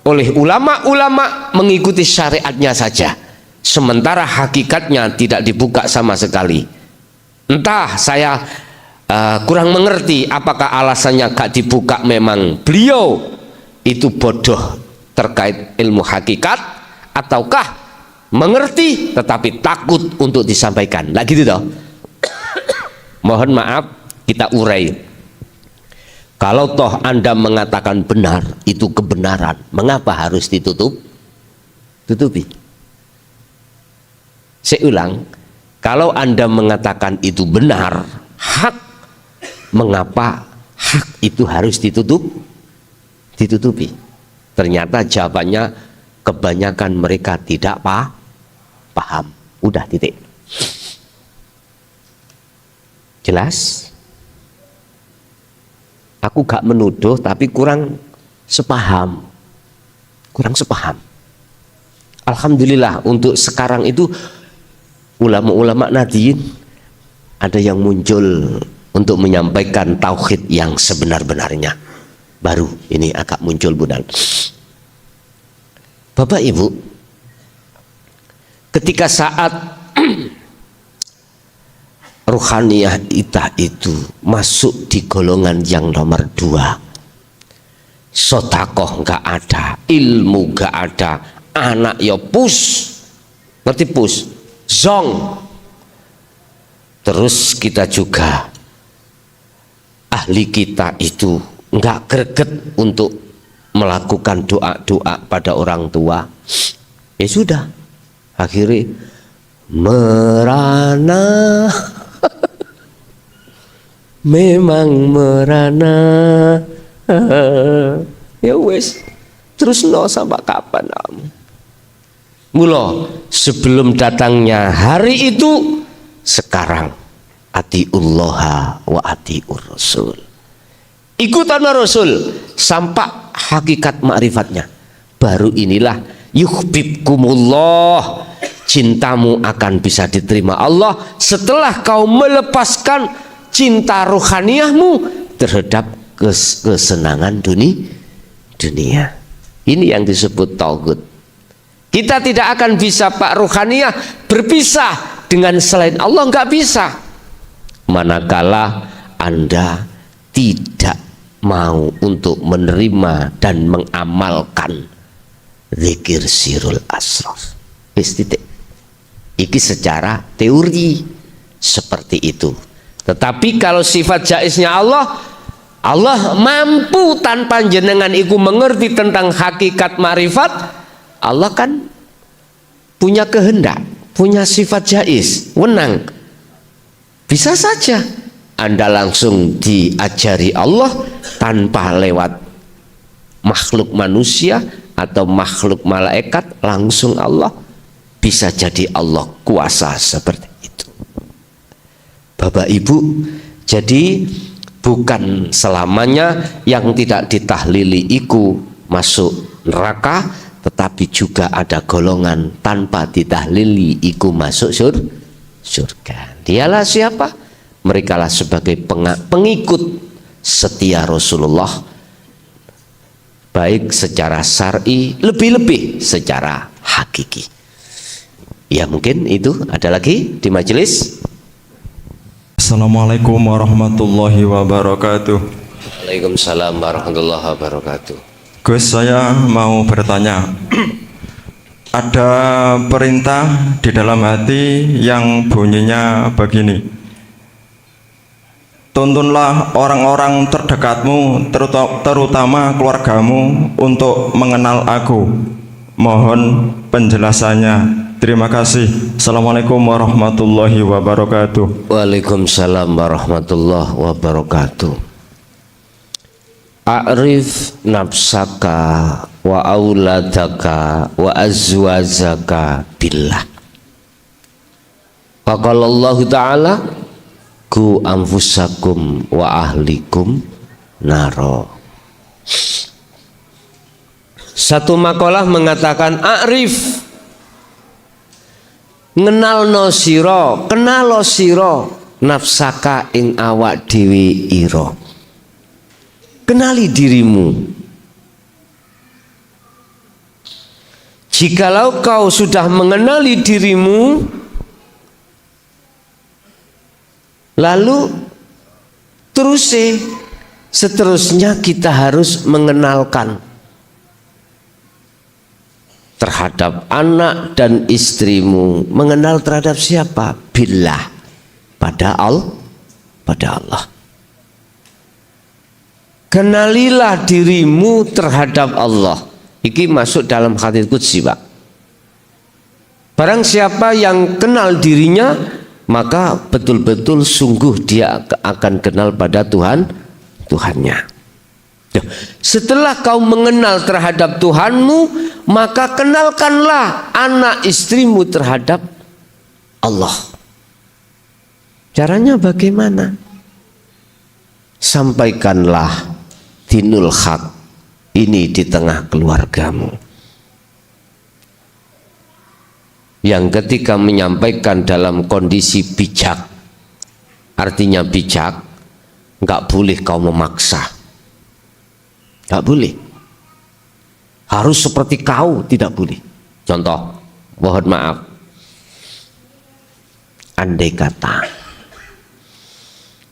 oleh ulama-ulama mengikuti syariatnya saja. Sementara hakikatnya tidak dibuka sama sekali. Entah saya kurang mengerti apakah alasannya gak dibuka, memang beliau itu bodoh terkait ilmu hakikat, ataukah mengerti tetapi takut untuk disampaikan. Lah gitu toh. Mohon maaf kita urai. Kalau toh Anda mengatakan benar, itu kebenaran, mengapa harus tutupi? Saya ulang, kalau Anda mengatakan itu benar, hak, mengapa hak itu harus ditutupi? Ternyata jawabannya kebanyakan mereka tidak paham. Udah, titik. Jelas? Aku gak menuduh, tapi kurang sepaham. Alhamdulillah untuk sekarang itu ulama-ulama Nadiyin ada yang muncul untuk menyampaikan tauhid yang sebenar-benarnya. Baru ini agak muncul budal. Bapak Ibu, ketika saat ruhaniyah kita itu masuk di golongan yang nomor 2, sodakoh nggak ada, ilmu nggak ada, anak ya pus, ngerti pus, zong. Terus kita juga ahli kita itu nggak greget untuk melakukan doa-doa pada orang tua. Ya sudah, akhirnya merana. Memang merana. Ya wes, terus no sampai kapan kamu? Mula sebelum datangnya hari itu, sekarang atiullaha wa atiur rasul. Ikutan Rasul sampai hakikat ma'rifatnya. Baru inilah yuhibbukumullah, cintamu akan bisa diterima Allah setelah kau melepaskan cinta rohaniyahmu terhadap kesenangan dunia. Ini yang disebut tauhid. Kita tidak akan bisa Pak rohaniyah berpisah dengan selain Allah, nggak bisa. Manakala Anda tidak mau untuk menerima dan mengamalkan zikir sirul asrar. Iki secara teori seperti itu. Tetapi kalau sifat jaiznya Allah mampu tanpa jenengan iku mengerti tentang hakikat ma'rifat. Allah kan punya kehendak, punya sifat jaiz, wenang. Bisa saja Anda langsung diajari Allah tanpa lewat makhluk manusia atau makhluk malaikat, langsung Allah. Bisa jadi Allah kuasa seperti itu. Bapak Ibu, jadi bukan selamanya yang tidak ditahlili iku masuk neraka, tetapi juga ada golongan tanpa ditahlili iku masuk surga. Dialah siapa? Merekalah sebagai pengikut setia Rasulullah, baik secara syar'i, lebih-lebih secara hakiki. Ya mungkin itu. Ada lagi di majelis. Assalamualaikum warahmatullahi wabarakatuh. Waalaikumsalam warahmatullahi wabarakatuh. Gus, saya mau bertanya. Ada perintah di dalam hati yang bunyinya begini: tuntunlah orang-orang terdekatmu, terutama keluargamu, untuk mengenal aku. Mohon penjelasannya. Terima kasih. Assalamualaikum warahmatullahi wabarakatuh. Waalaikumsalam warahmatullahi wabarakatuh. A'rif nafsaka wa auladaka wa azwajaka billah. Faqala Allah Ta'ala ku anfusakum wa ahlikum naro. Satu makalah mengatakan a'rif, ngenalno sira, kenalo sira, nafsaka ing awak dhewe ira. Kenali dirimu. Jikalau kau sudah mengenali dirimu, Lalu seterusnya kita harus mengenalkan terhadap anak dan istrimu. Mengenal terhadap siapa? Billah, pada Allah. Kenalilah dirimu terhadap Allah. Iki masuk dalam hadits qudsi, Pak. Barang siapa yang kenal dirinya, maka betul-betul sungguh dia akan kenal pada Tuhannya. Setelah kau mengenal terhadap Tuhanmu, maka kenalkanlah anak istrimu terhadap Allah. Caranya bagaimana? Sampaikanlah dinul haq ini di tengah keluargamu. Yang ketika menyampaikan dalam kondisi bijak, artinya bijak, nggak boleh kau memaksa, nggak boleh. Harus seperti kau, tidak boleh. Contoh, mohon maaf, andai kata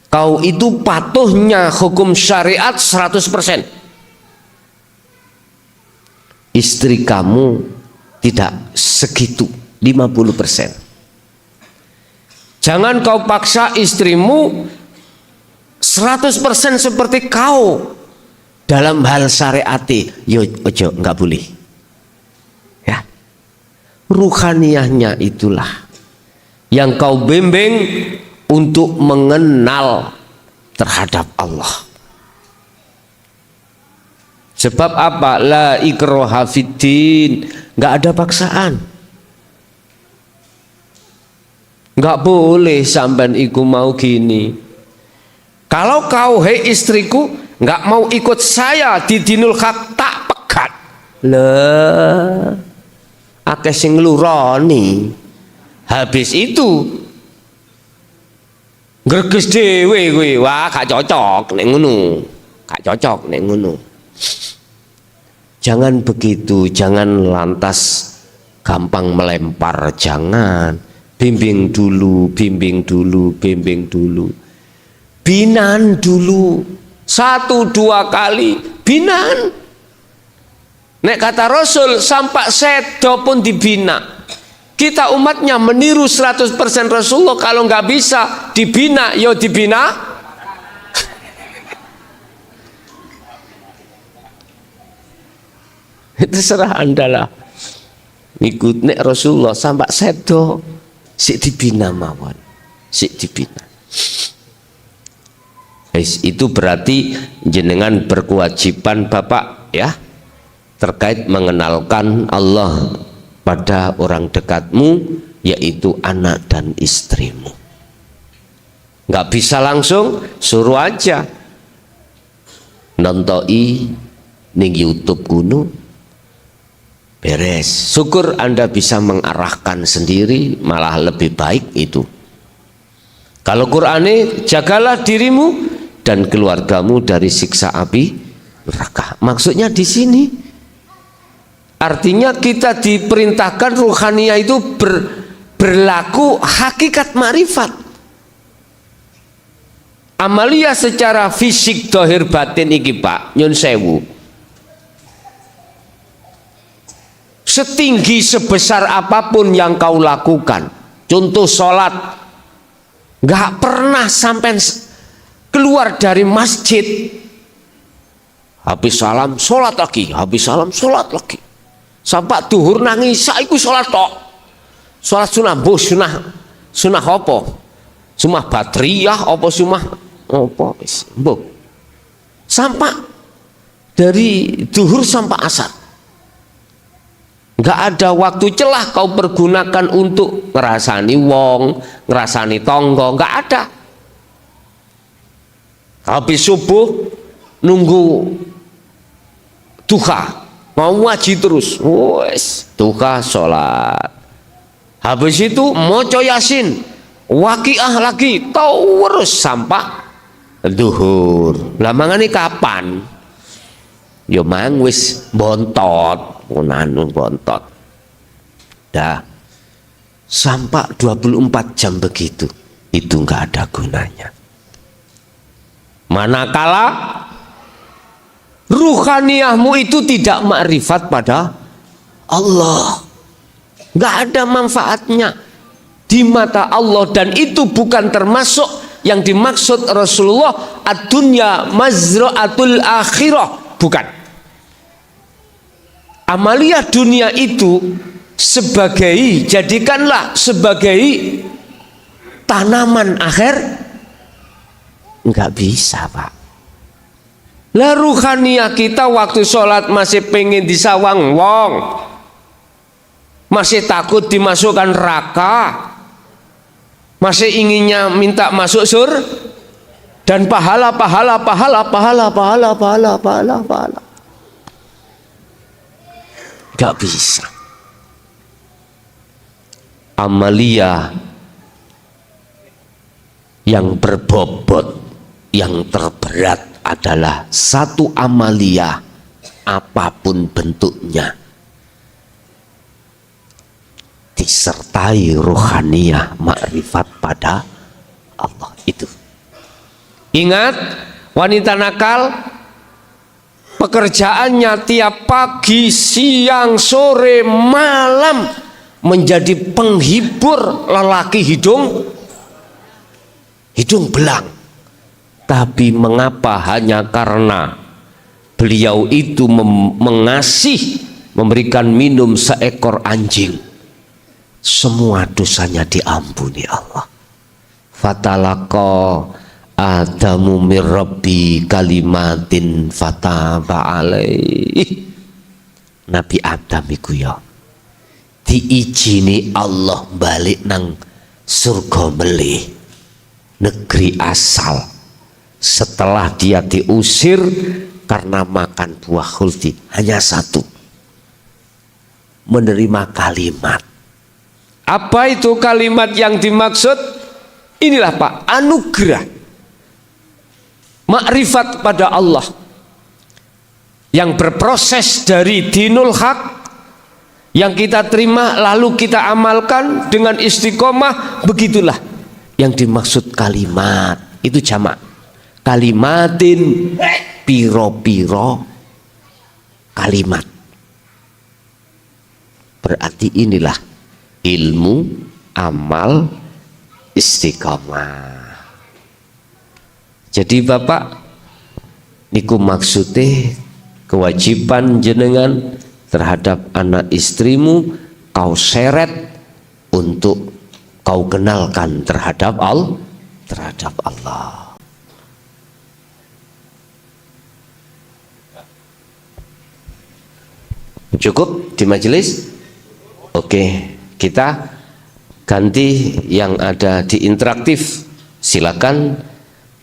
kau itu patuhnya hukum syariat 100%, istri kamu tidak segitu, 50%. Jangan kau paksa istrimu 100% seperti kau dalam hal syariati. Yo, ojo, nggak boleh. Ya, ruhaniyahnya itulah yang kau bimbing untuk mengenal terhadap Allah. Sebab apa? La ikraha fiddin, nggak ada paksaan. Nggak boleh sampean iku mau gini. Kalau kau, hei istriku, nggak mau ikut saya di dinul haq, tak pegat. Lah, akeh sing ngluroni. Habis itu greges dhewe kowe, wah gak cocok nek ngono. Gak cocok nek ngono. Jangan begitu, jangan lantas gampang melempar, jangan. Bimbing dulu, bimbing dulu, bimbing dulu. Binan dulu. 1-2 kali binan. Nek kata Rasul, sampai sedo pun dibina. Kita umatnya meniru 100% Rasulullah. Kalau nggak bisa dibina, yo dibina. Itu serah Anda lah. Ikut nek Rasulullah sampai sedo, sik dibina mawon, sik dibina. Itu berarti jenengan berkewajiban Bapak ya, terkait mengenalkan Allah pada orang dekatmu, yaitu anak dan istrimu. Nggak bisa langsung, suruh aja nontoi ning YouTube kuno, beres. Syukur Anda bisa mengarahkan sendiri, malah lebih baik itu. Kalau Qur'ane, jagalah dirimu dan keluargamu dari siksa api neraka. Maksudnya di sini artinya kita diperintahkan ruhaniyah itu berlaku hakikat ma'rifat. Amalia secara fisik dohir batin iki Pak, nyun sewu. Setinggi sebesar apapun yang kau lakukan, contoh sholat, nggak pernah sampai keluar dari masjid, habis salam sholat lagi, habis salam sholat lagi. Sampai duhur nangis, saiku sholat tok. Sholat sunah, sunah apa? Sunah badriyah apa sunah apa? Sampai dari duhur sampai asar. Nggak ada waktu celah kau pergunakan untuk ngerasani wong, ngerasani tonggo, nggak ada. Habis subuh nunggu duha, mau ngaji terus, wes duha sholat. Habis itu moco yasin, waqiah lagi, terus sampai duhur. Lah mangane kapan? Yo mang wis bontot, nanu bontot. Dah sampai 24 jam begitu. itu nggak ada gunanya. Manakala ruhaniyahmu itu tidak makrifat pada Allah, nggak ada manfaatnya di mata Allah, dan itu bukan termasuk yang dimaksud Rasulullah ad-dunya mazra'atul akhirah, bukan. Amalia dunia itu jadikanlah sebagai tanaman akhir, nggak bisa, Pak. Lah ruhaniyah kita waktu sholat masih pengen disawang wong, masih takut dimasukkan neraka, masih inginnya minta masuk dan pahala. Gak bisa. Amalia yang berbobot, yang terberat adalah satu amalia apapun bentuknya disertai ruhaniyah makrifat pada Allah. Itu ingat, wanita nakal pekerjaannya tiap pagi, siang, sore, malam menjadi penghibur lelaki hidung belang. Tapi mengapa? Hanya karena beliau itu memberikan minum seekor anjing, semua dosanya diampuni Allah. Fatalaqa Adamu mir Rabbi kalimatin fataba alaih. Nabi Adam iku ya diijini Allah balik nang surga melih, negeri asal, setelah dia diusir karena makan buah khuldi. Hanya satu, menerima kalimat. Apa itu kalimat yang dimaksud? Inilah Pak, anugerah makrifat pada Allah yang berproses dari dinul haq yang kita terima lalu kita amalkan dengan istiqomah. Begitulah yang dimaksud kalimat. Itu jamak, kalimatin, piro-piro kalimat. Berarti inilah ilmu, amal, istiqomah. Jadi Bapak, niku maksudnya kewajiban jenengan terhadap anak istrimu kau seret untuk kau kenalkan terhadap Allah. Cukup di majelis? Oke, kita ganti yang ada di interaktif. Silakan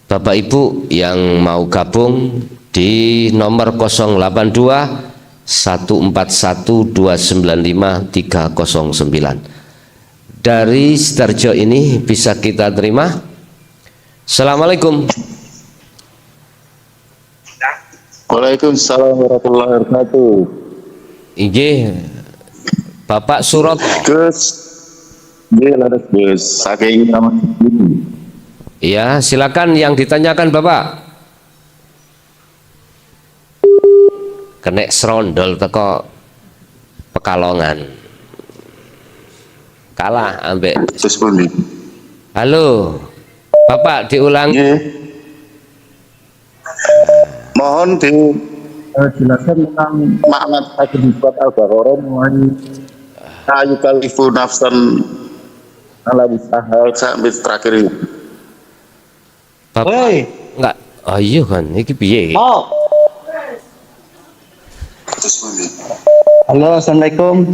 Bapak Ibu yang mau gabung di nomor 082 141 295 309. Dari Sidoarjo ini bisa kita terima. Assalamualaikum. Waalaikumsalam warahmatullahi wabarakatuh. Ije, Bapak Suroto. Gus, dia laras Gus. Saking nama. Ya, silakan yang ditanyakan Bapak. Kenek serondol teko Pekalongan. Kalah ambek. Halo, Bapak diulangi. Mohon dijelaskan tentang makna ayat Al-Baqarah mulai ayu kalifu nafsan ala usaha sampai terakhir ini. Bapak enggak. Oh iya kan, iki piye? Oh. Halo, assalamualaikum.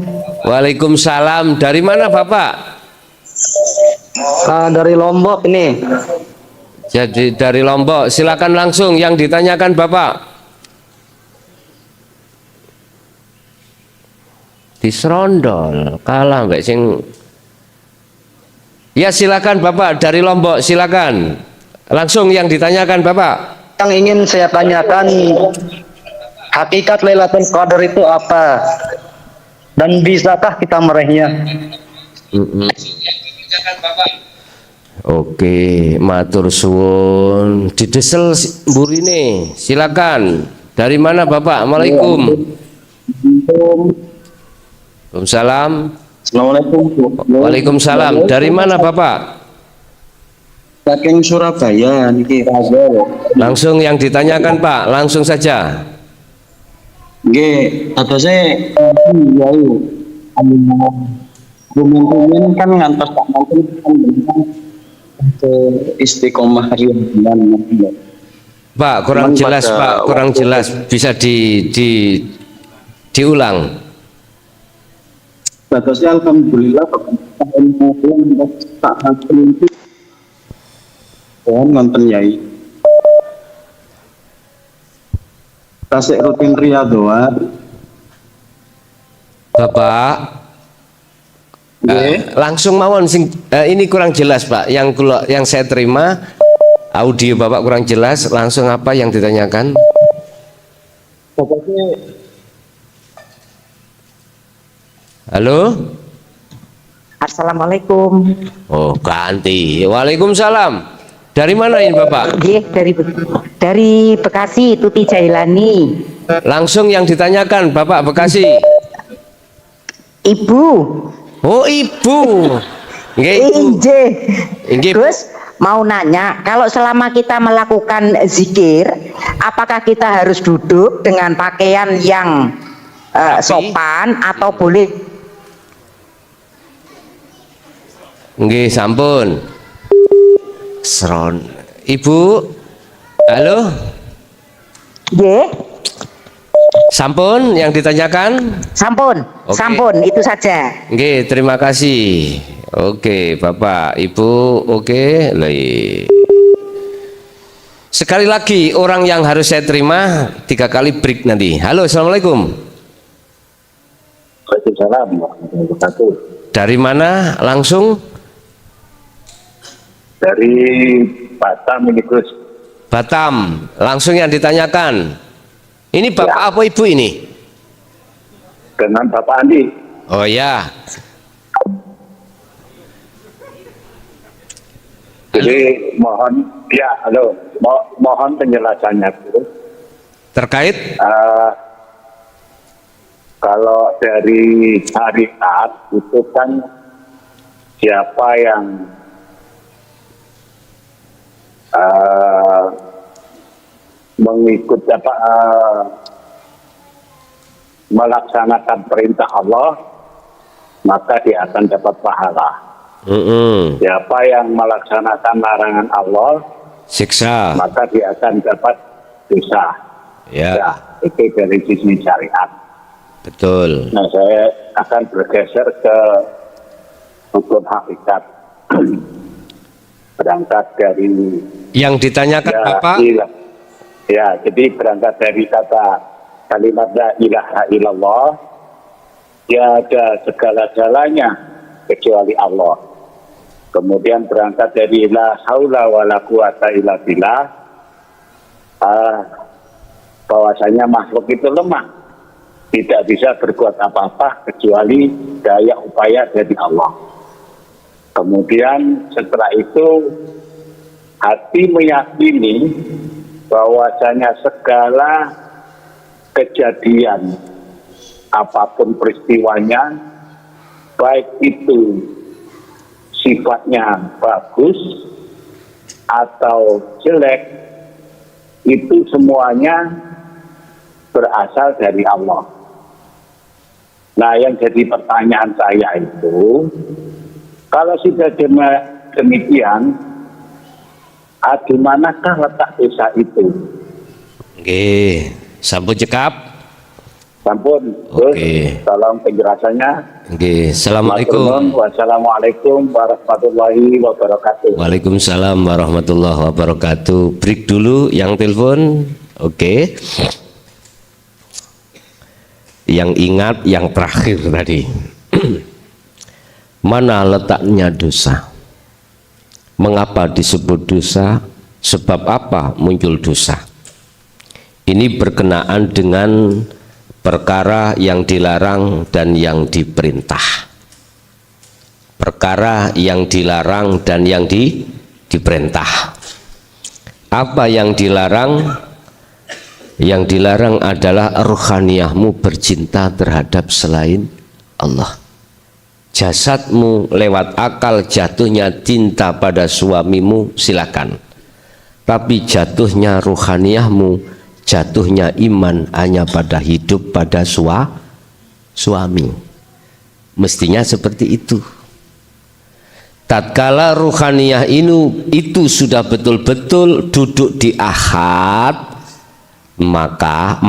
Waalaikumsalam. Dari mana Bapak? Dari Lombok ini. Jadi dari Lombok. Silakan langsung yang ditanyakan Bapak. Diserondol, kalah mbak sing. Ya silakan Bapak dari Lombok, silakan. Langsung yang ditanyakan Bapak. Yang ingin saya tanyakan, hakikat Lailatul Qadar itu apa? Dan bisakah kita meraihnya? Oke, matur suwun. Didesel mburine, silakan. Dari mana Bapak? Assalamualaikum. Waalaikumsalam. Assalamualaikum. Waalaikumsalam. Dari mana Bapak? Saking Surabaya niki Razo. Langsung yang ditanyakan Pak, langsung saja. Nggih, atose yai. Kumin kan ngantos tak mampu kan istiqomah harian bulan. Pak, kurang Cuman jelas pada Pak, kurang waktu- jelas. Bisa diulang. Batasnya alhamdulillah tak mampu. Ngonten yai. Tasik rutin riadoan. Bapak, Nggih. langsung mawon ini kurang jelas Pak. Yang saya terima audio Bapak kurang jelas. Langsung apa yang ditanyakan? Pokoknya Halo? Assalamualaikum. Oh, ganti. Waalaikumsalam. Dari mana ini Bapak? Nggih, dari Bekasi, Tuti Jailani. Langsung yang ditanyakan Bapak Bekasi. Ibu. Oh, Ibu. Nggih, Ibu. Injih. Inggih. Terus mau nanya, kalau selama kita melakukan zikir, apakah kita harus duduk dengan pakaian yang sopan atau boleh? Nggih, sampun. Seron. Ibu. Halo? Nggih, Sampun yang ditanyakan? sampun, Oke. sampun, itu saja. Oke, terima kasih. Oke, Bapak, Ibu, oke. Sekali lagi, orang yang harus saya terima 3 kali break nanti. Halo, Assalamualaikum. Waalaikumsalam warahmatullahi wabarakatuh. Dari mana? Langsung? Dari Batam ini Gus. Batam. Langsung yang ditanyakan. Ini Bapak apa Ibu ini? Dengan Bapak Andi. Oh ya. Jadi mohon, ya halo, mohon penjelasannya Gus. Terkait? Kalau dari syariat itu kan siapa yang mengikut melaksanakan perintah Allah, maka dia akan dapat pahala. Siapa yang melaksanakan larangan Allah, Siksa. maka dia akan dapat dosa. Ya, Ya, itu dari sisi syariat. betul. Nah, saya akan bergeser ke hukum hakikat. Berangkat dari Yang ditanyakan Bapak? Ya, jadi berangkat dari kata kalimat la ilaha illallah, tiada segala-galanya kecuali Allah. Kemudian berangkat dari la haula wala quwata illa billah, bahwasanya makhluk itu lemah, tidak bisa berbuat apa-apa kecuali daya upaya dari Allah. Kemudian setelah itu hati meyakini bahwasanya segala kejadian apapun peristiwanya, baik itu sifatnya bagus atau jelek, itu semuanya berasal dari Allah. Nah, yang jadi pertanyaan saya itu, kalau sudah demikian, di manakah letak dosa itu? Oke, sampun cekap. Sampun, Oke. tolong penjelasannya. Oke, Assalamualaikum. Wassalamualaikum warahmatullahi wabarakatuh. Waalaikumsalam warahmatullahi wabarakatuh. Break dulu yang telepon. Oke. Yang ingat yang terakhir tadi. Mana letaknya dosa? Mengapa disebut dosa? Sebab apa muncul dosa? Ini berkenaan dengan perkara yang dilarang dan yang diperintah. Perkara yang dilarang dan yang diperintah. diperintah. Apa yang dilarang? Yang dilarang adalah ruhaniyahmu bercinta terhadap selain Allah. Jasadmu lewat akal jatuhnya cinta pada suamimu, silakan. Tapi jatuhnya ruhaniyahmu, jatuhnya iman hanya pada hidup pada suami. Mestinya seperti itu. Tatkala ruhaniyah itu sudah betul-betul duduk di ahad, maka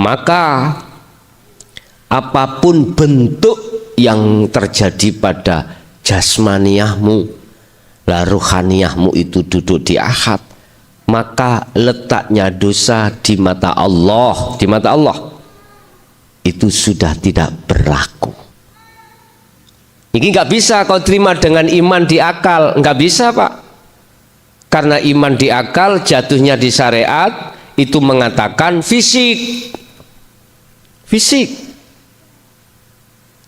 apapun bentuk yang terjadi pada jasmaniyahmu, lah ruhaniyahmu itu duduk di ahad, maka letaknya dosa di mata Allah, itu sudah tidak berlaku. Ini nggak bisa kau terima dengan iman di akal, nggak bisa Pak. Karena iman di akal jatuhnya di syariat itu mengatakan fisik.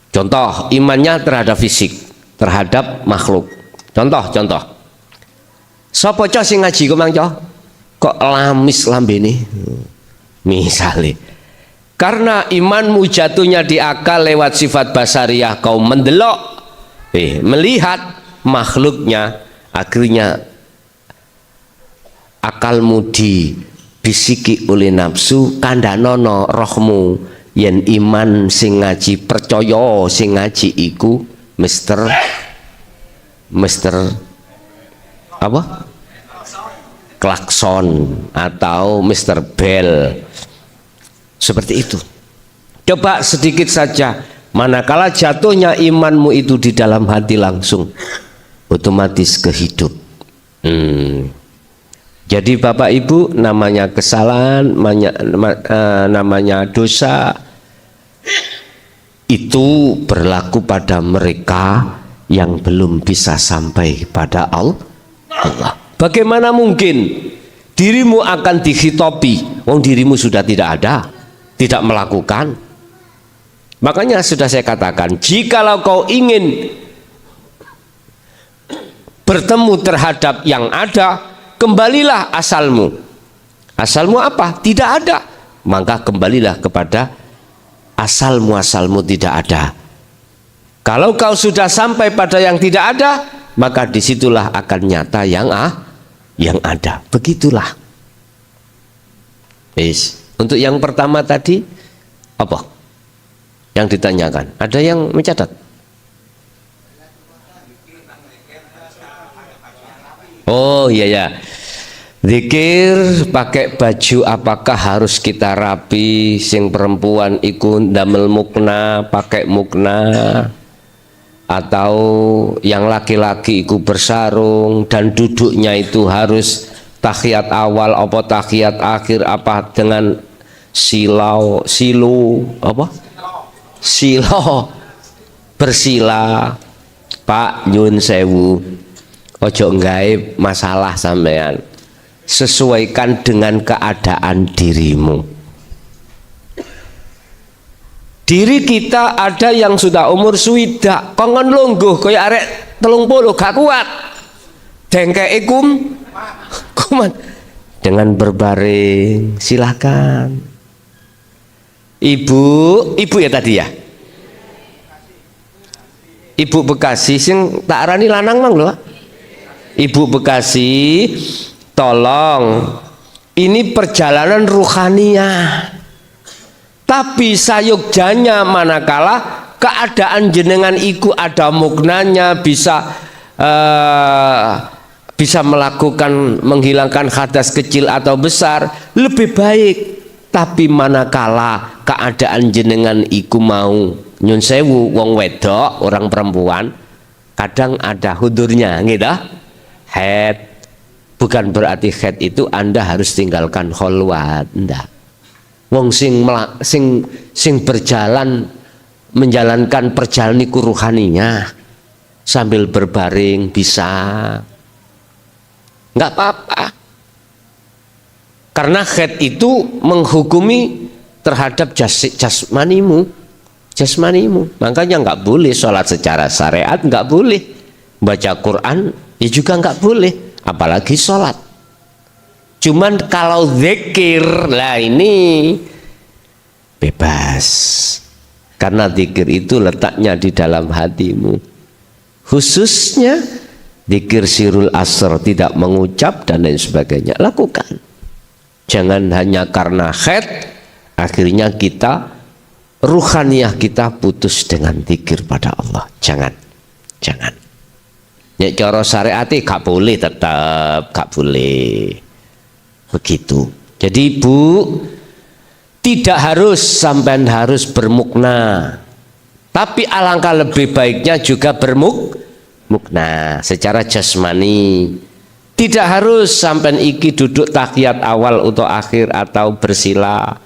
Contoh imannya terhadap fisik, terhadap makhluk. Contoh. Sopo cah sing ngaji kok Mang Cah? Kok lamis lambene? Misalnya. Karena imanmu jatuhnya di akal lewat sifat basariyah, kau mendelok, melihat makhluknya, akhirnya akalmu dibisiki oleh nafsu, kandhanono rohmu yen iman sing ngaji percaya sing ngaji iku Mister apa? Klakson atau Mr. Bell. Seperti itu. Coba sedikit saja, manakala jatuhnya imanmu itu di dalam hati langsung otomatis ke hidup. Jadi Bapak Ibu, namanya kesalahan, namanya dosa, itu berlaku pada mereka yang belum bisa sampai pada Allah. Bagaimana mungkin dirimu akan dihitopi, wong dirimu sudah tidak ada, tidak melakukan. Makanya sudah saya katakan, jikalau kau ingin bertemu terhadap yang ada, kembalilah asalmu. Asalmu apa? Tidak ada. Maka kembalilah kepada asalmu tidak ada. Kalau kau sudah sampai pada yang tidak ada, maka disitulah akan nyata yang ada. Begitulah. Untuk yang pertama tadi apa? Yang ditanyakan. Ada yang mencatat? Oh iya. Zikir pakai baju apakah harus kita rapi? Sing perempuan ikut damel mukna, pakai mukna, atau yang laki-laki ikut bersarung dan duduknya itu harus tahiyat awal apa tahiyat akhir apa dengan silo bersila. Pak nyun sewu, ojo nggaib masalah sampean, sesuaikan dengan keadaan dirimu. Diri kita ada yang sudah umur swidak, kongon lungguh kaya arek 30 gak kuat, dengkeke kuman dengan berbaring, silakan. Ibu ya tadi ya, Ibu Bekasi sing tak arani lanang mang lho. Ibu Bekasi, tolong, ini perjalanan ruhaniyah. Tapi sayugjanya manakala keadaan jenengan iku ada muknanya, bisa melakukan menghilangkan hadas kecil atau besar, lebih baik. Tapi manakala keadaan jenengan iku mau nyun sewu wong wedok, orang perempuan, kadang ada hudurnya gitu. Head, bukan berarti head itu Anda harus tinggalkan kholwat, enggak. Wong sing berjalan menjalankan perjalanan iku ruhaninya sambil berbaring bisa, nggak apa-apa. Karena head itu menghukumi terhadap jasmanimu. Makanya nggak boleh sholat secara syariat, nggak boleh baca Quran, ya juga nggak boleh. apalagi sholat. Cuman kalau zikir lah ini bebas, karena zikir itu letaknya di dalam hatimu, khususnya zikir sirul asr, tidak mengucap dan lain sebagainya. Lakukan, jangan hanya karena khair akhirnya kita ruhaniyah kita putus dengan zikir pada Allah. Jangan ya, cara syariat gak boleh, tetap gak boleh begitu. Jadi Bu, tidak harus sampai harus bermukna, tapi alangkah lebih baiknya juga bermukna secara jasmani. Tidak harus sampai iki duduk tahiyat awal atau akhir atau bersila.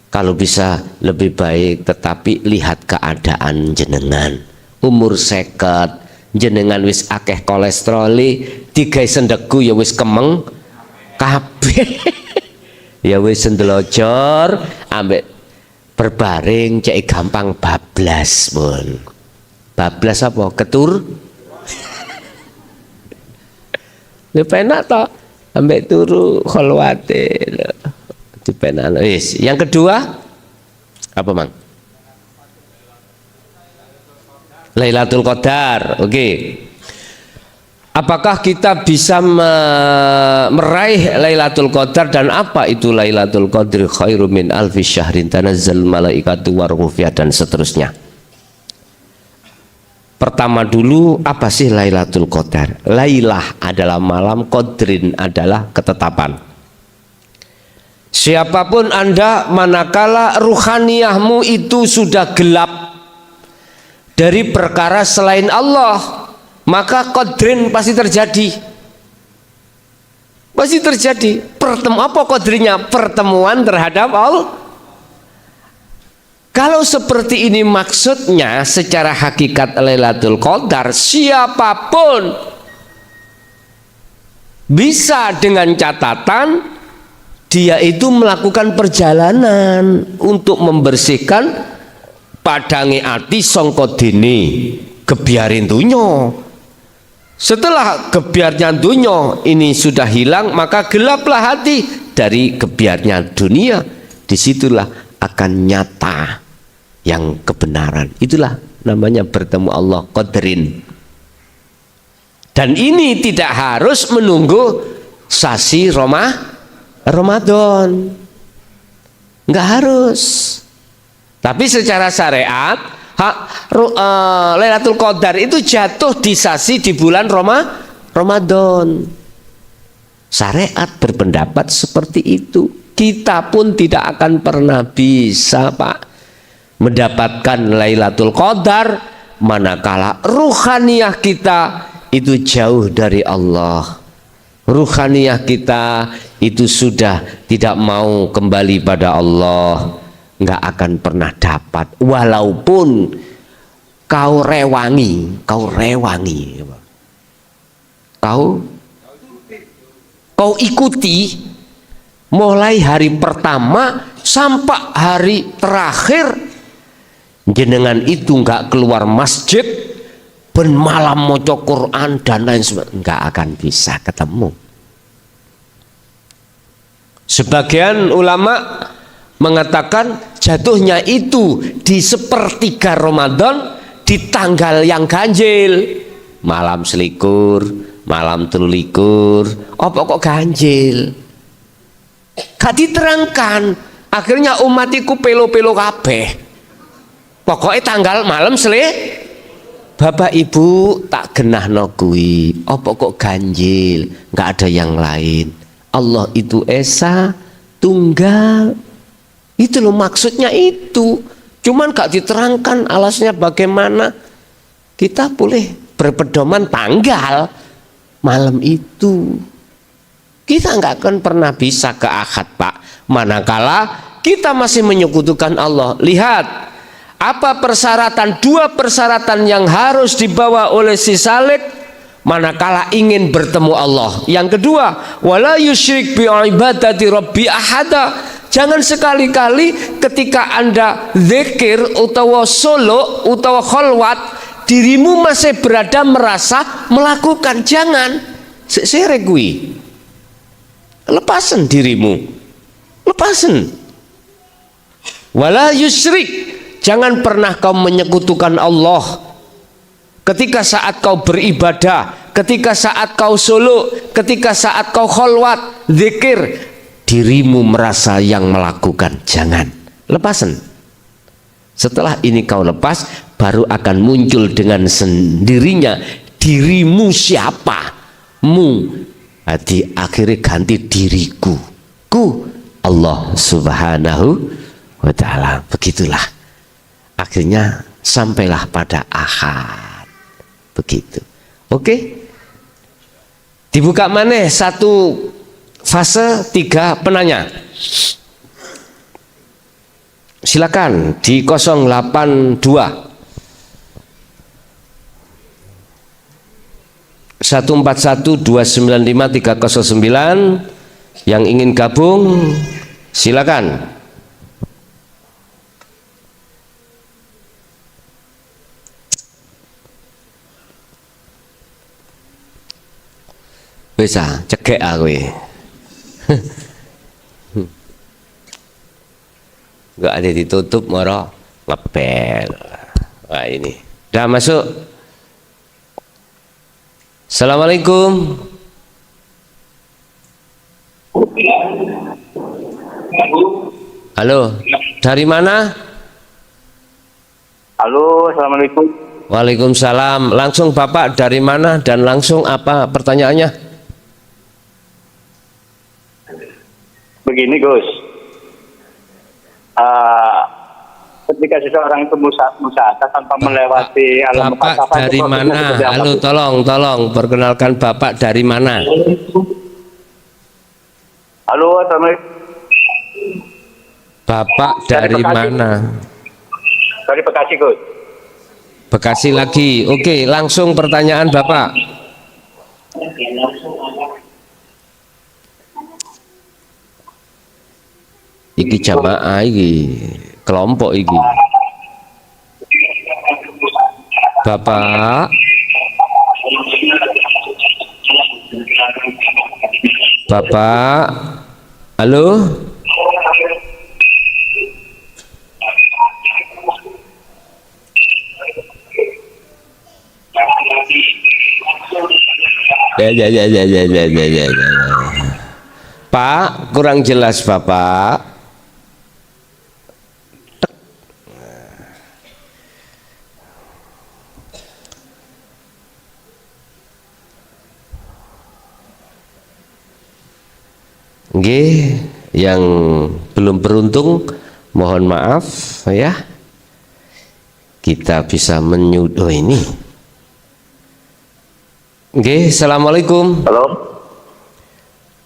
Kalau bisa lebih baik, tetapi lihat keadaan jenengan. Umur seket, jenengan wis akeh kolesteroli, digawe sendegu ya wis kemeng kabeh. Ya wis sendelojor ambek berbaring cek gampang bablas pun. Bablas apa? Ketur. Lu penak toh ambek turu kholwate. Dipenak wis. Yang kedua apa, Mang? Lailatul Qadar. Oke. Apakah kita bisa meraih Lailatul Qadar, dan apa itu Lailatul Qadri khairum min alfi syahrin tanazzal malaikatu waruhu fiha, dan seterusnya. Pertama dulu, apa sih Lailatul Qadar? Lailah adalah malam, qadrin adalah ketetapan. Siapapun Anda, manakala ruhaniyahmu itu sudah gelap dari perkara selain Allah, maka qadrin pasti terjadi. Pasti terjadi. Apa qadrinya? Pertemuan terhadap Allah. Kalau seperti ini maksudnya secara hakikat Lailatul Qadar, siapapun bisa, dengan catatan dia itu melakukan perjalanan untuk membersihkan padange ati sangka dene gebiarin dunyo. Setelah gebiarnya dunia ini sudah hilang, maka gelaplah hati dari gebiarnya dunia. Disitulah akan nyata yang kebenaran. Itulah namanya bertemu Allah, qadrin. Dan ini tidak harus menunggu sasi Ramadan, nggak harus. Tapi secara syariat Lailatul Qadar itu jatuh di sasi di bulan Ramadan. Syariat berpendapat seperti itu. Kita pun tidak akan pernah bisa, Pak, mendapatkan Lailatul Qadar manakala ruhaniyah kita itu jauh dari Allah. Ruhaniyah kita itu sudah tidak mau kembali pada Allah, nggak akan pernah dapat, walaupun kau rewangi, kau ikuti mulai hari pertama sampai hari terakhir, jenengan itu nggak keluar masjid, ben malam maca Quran dan lain sebagainya, nggak akan bisa ketemu. Sebagian ulama mengatakan jatuhnya itu di sepertiga Ramadan, di tanggal yang ganjil, malam selikur, malam telulikur. Apa kok ganjil? Gak diterangkan. Akhirnya umatiku pelo-pelo kabeh. Pokoknya tanggal malam Bapak Ibu tak genahno kuwi. Apa kok ganjil? Gak ada yang lain. Allah itu esa tunggal. Itu loh maksudnya itu. Cuman gak diterangkan alasnya bagaimana. Kita boleh berpedoman tanggal malam itu. Kita nggak akan pernah bisa ke akad, Pak, manakala kita masih menyekutukan Allah. Lihat apa persyaratan, dua persyaratan yang harus dibawa oleh si salik manakala ingin bertemu Allah. Yang kedua, wala yusyrik bi ibadati rabbi ahada. Jangan sekali-kali ketika Anda zikir utawa solo utawa kholwat, dirimu masih berada merasa melakukan. Jangan. Sere kuwi. Lepasen dirimu. Lepasen. Wala yusyrik. Jangan pernah kau menyekutukan Allah. Ketika saat kau beribadah, ketika saat kau suluk, ketika saat kau kholwat, zikir, dirimu merasa yang melakukan. Jangan. Lepasen. Setelah ini kau lepas, baru akan muncul dengan sendirinya dirimu siapa? Akhirnya ganti diriku. Allah Subhanahu wa ta'ala. Begitulah. Akhirnya sampailah pada ahad. Begitu. Oke? Dibuka maneh satu fase 3 penanya. Silakan di 082 141 295 309 yang ingin gabung silakan. Bisa cekek aku. Enggak ada ditutup moro ngepel. Wah ini. Udah masuk. Assalamualaikum. Halo, dari mana? Halo, assalamualaikum. Waalaikumsalam. Langsung Bapak dari mana dan langsung apa pertanyaannya? Begini Gus, ketika seseorang itu musyahadah tanpa melewati alam Bapak mukasyafah, dari itu prosesnya mana? seperti apa, Halo, Gus? tolong perkenalkan Bapak dari mana? Halo, assalamualaikum. Bapak Dari dari Bekasi. mana? Dari Bekasi Gus. Bekasi lagi. Oke, langsung pertanyaan Bapak. Iki jamaah iki, kelompok iki. Bapak. Bapak. Halo? Ya. Pak, kurang jelas Bapak. Nggih, yang belum beruntung mohon maaf ya. Kita bisa menyuduh ini. Nggih, assalamualaikum. Halo.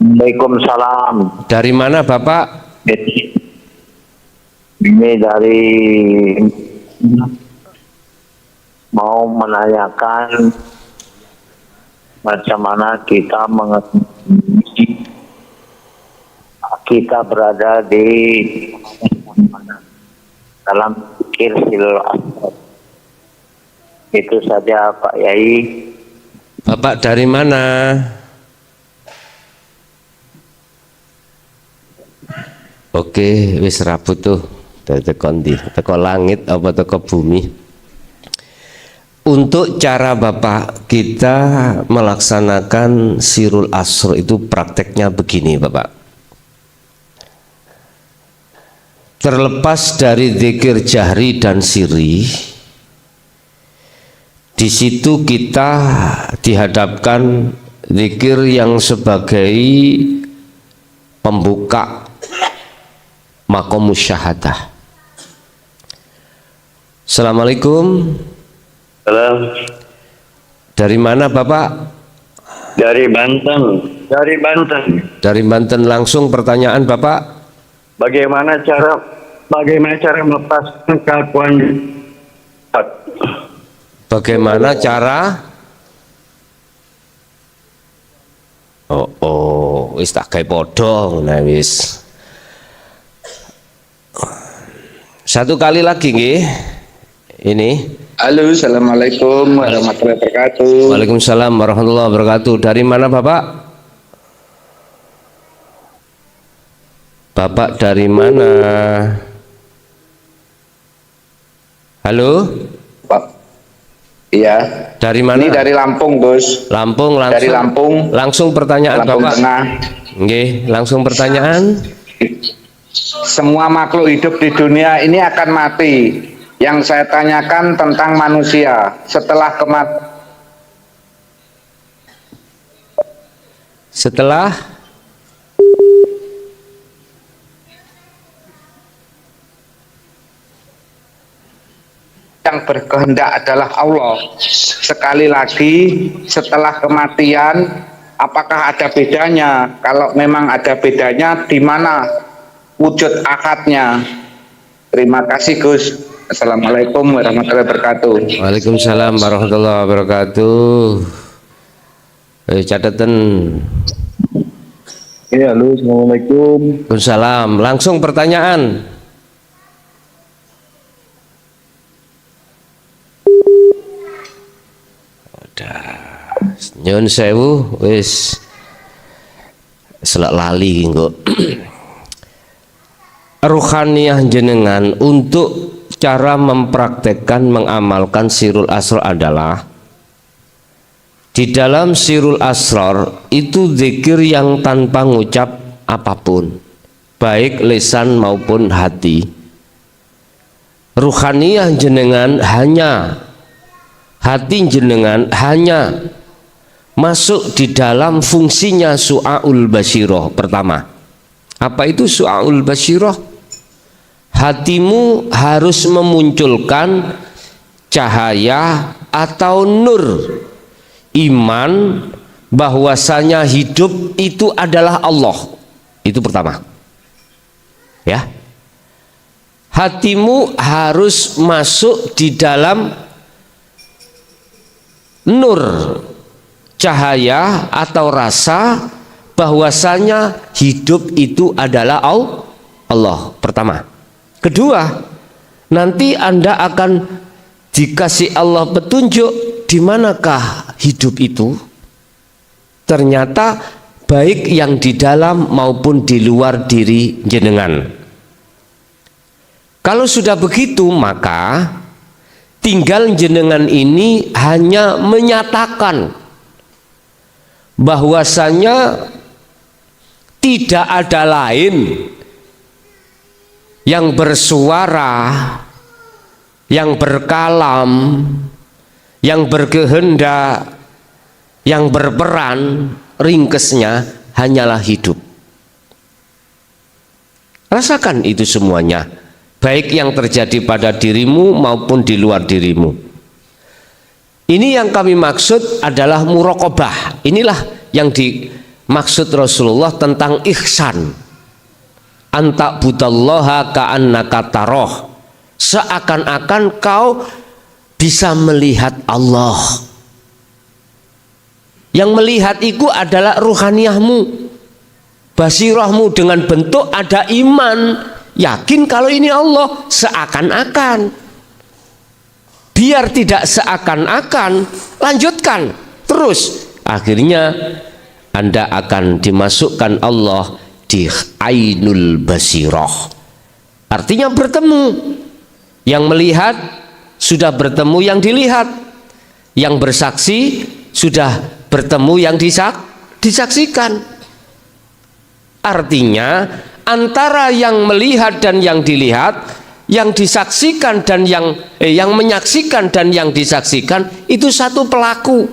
Waalaikumsalam. Dari mana Bapak? Ini dari mau menanyakan macam mana kita mengetahui kita berada di dalam zikir silul asrar. Itu saja Pak Yai. Bapak dari mana? Oke, wis rabut tuh. Teko langit apa teko bumi. Untuk cara Bapak kita melaksanakan sirul asr itu prakteknya begini Bapak. Terlepas dari zikir jahri dan sirri, di situ kita dihadapkan zikir yang sebagai pembuka maqam musyahadah. Assalamualaikum. Salam. Dari mana Bapak? Dari Banten. Dari Banten. Dari Banten. Langsung pertanyaan Bapak. Bagaimana cara melepaskan kelakuan? Bagaimana cara? Wis tak gawe padha nah wis. Satu kali lagi nggih. Ini Halo, assalamualaikum warahmatullahi wabarakatuh. Waalaikumsalam warahmatullahi wabarakatuh. Dari mana Bapak? Bapak dari mana? Halo? Pak. Iya. Dari mana? Ini dari Lampung, Gus. Lampung, langsung. Dari Lampung. Langsung pertanyaan Lampung Bapak. Tengah. Nggih, langsung pertanyaan. Semua makhluk hidup di dunia ini akan mati. Yang saya tanyakan tentang manusia setelah Setelah yang berkehendak adalah Allah. Sekali lagi, setelah kematian, apakah ada bedanya? Kalau memang ada bedanya, di mana wujud akadnya? Terima kasih, Gus. Assalamualaikum warahmatullahi wabarakatuh. Waalaikumsalam warahmatullahi wabarakatuh. Catatan. Ya, halo, assalamualaikum. Waalaikumsalam. Langsung pertanyaan. Nyun sewu wis selak lali kok. Ruhaniyah jenengan untuk cara mempraktekkan mengamalkan sirul asrar adalah di dalam sirul asrar itu zikir yang tanpa ngucap apapun, baik lisan maupun hati. Ruhaniyah jenengan hanya, hati jenengan hanya masuk di dalam fungsinya su'aul basyiroh. Pertama, apa itu su'aul basyiroh? Hatimu harus memunculkan cahaya atau nur iman bahwasanya hidup itu adalah Allah. Itu pertama, ya. Hatimu harus masuk di dalam nur, cahaya atau rasa bahwasanya hidup itu adalah Allah. Pertama. Kedua, nanti Anda akan dikasih Allah petunjuk di manakah hidup itu. Ternyata baik yang di dalam maupun di luar diri jenengan. Kalau sudah begitu, maka tinggal jenengan ini hanya menyatakan bahwasanya tidak ada lain yang bersuara, yang berkalam, yang berkehendak, yang berperan, ringkesnya hanyalah hidup. Rasakan itu semuanya, baik yang terjadi pada dirimu maupun di luar dirimu. Ini yang kami maksud adalah muraqabah. Inilah yang dimaksud Rasulullah tentang ihsan. Anta budallaha ka'annaka taroh, seakan-akan kau bisa melihat Allah. Yang melihat itu adalah ruhaniyahmu, basirahmu, dengan bentuk ada iman, yakin kalau ini Allah, seakan-akan. Biar tidak seakan-akan, lanjutkan terus, akhirnya Anda akan dimasukkan Allah di ainul basirah. Artinya bertemu. Yang melihat sudah bertemu yang dilihat, yang bersaksi sudah bertemu yang disaksikan. Artinya antara yang melihat dan yang dilihat, yang disaksikan dan yang menyaksikan dan yang disaksikan itu satu pelaku.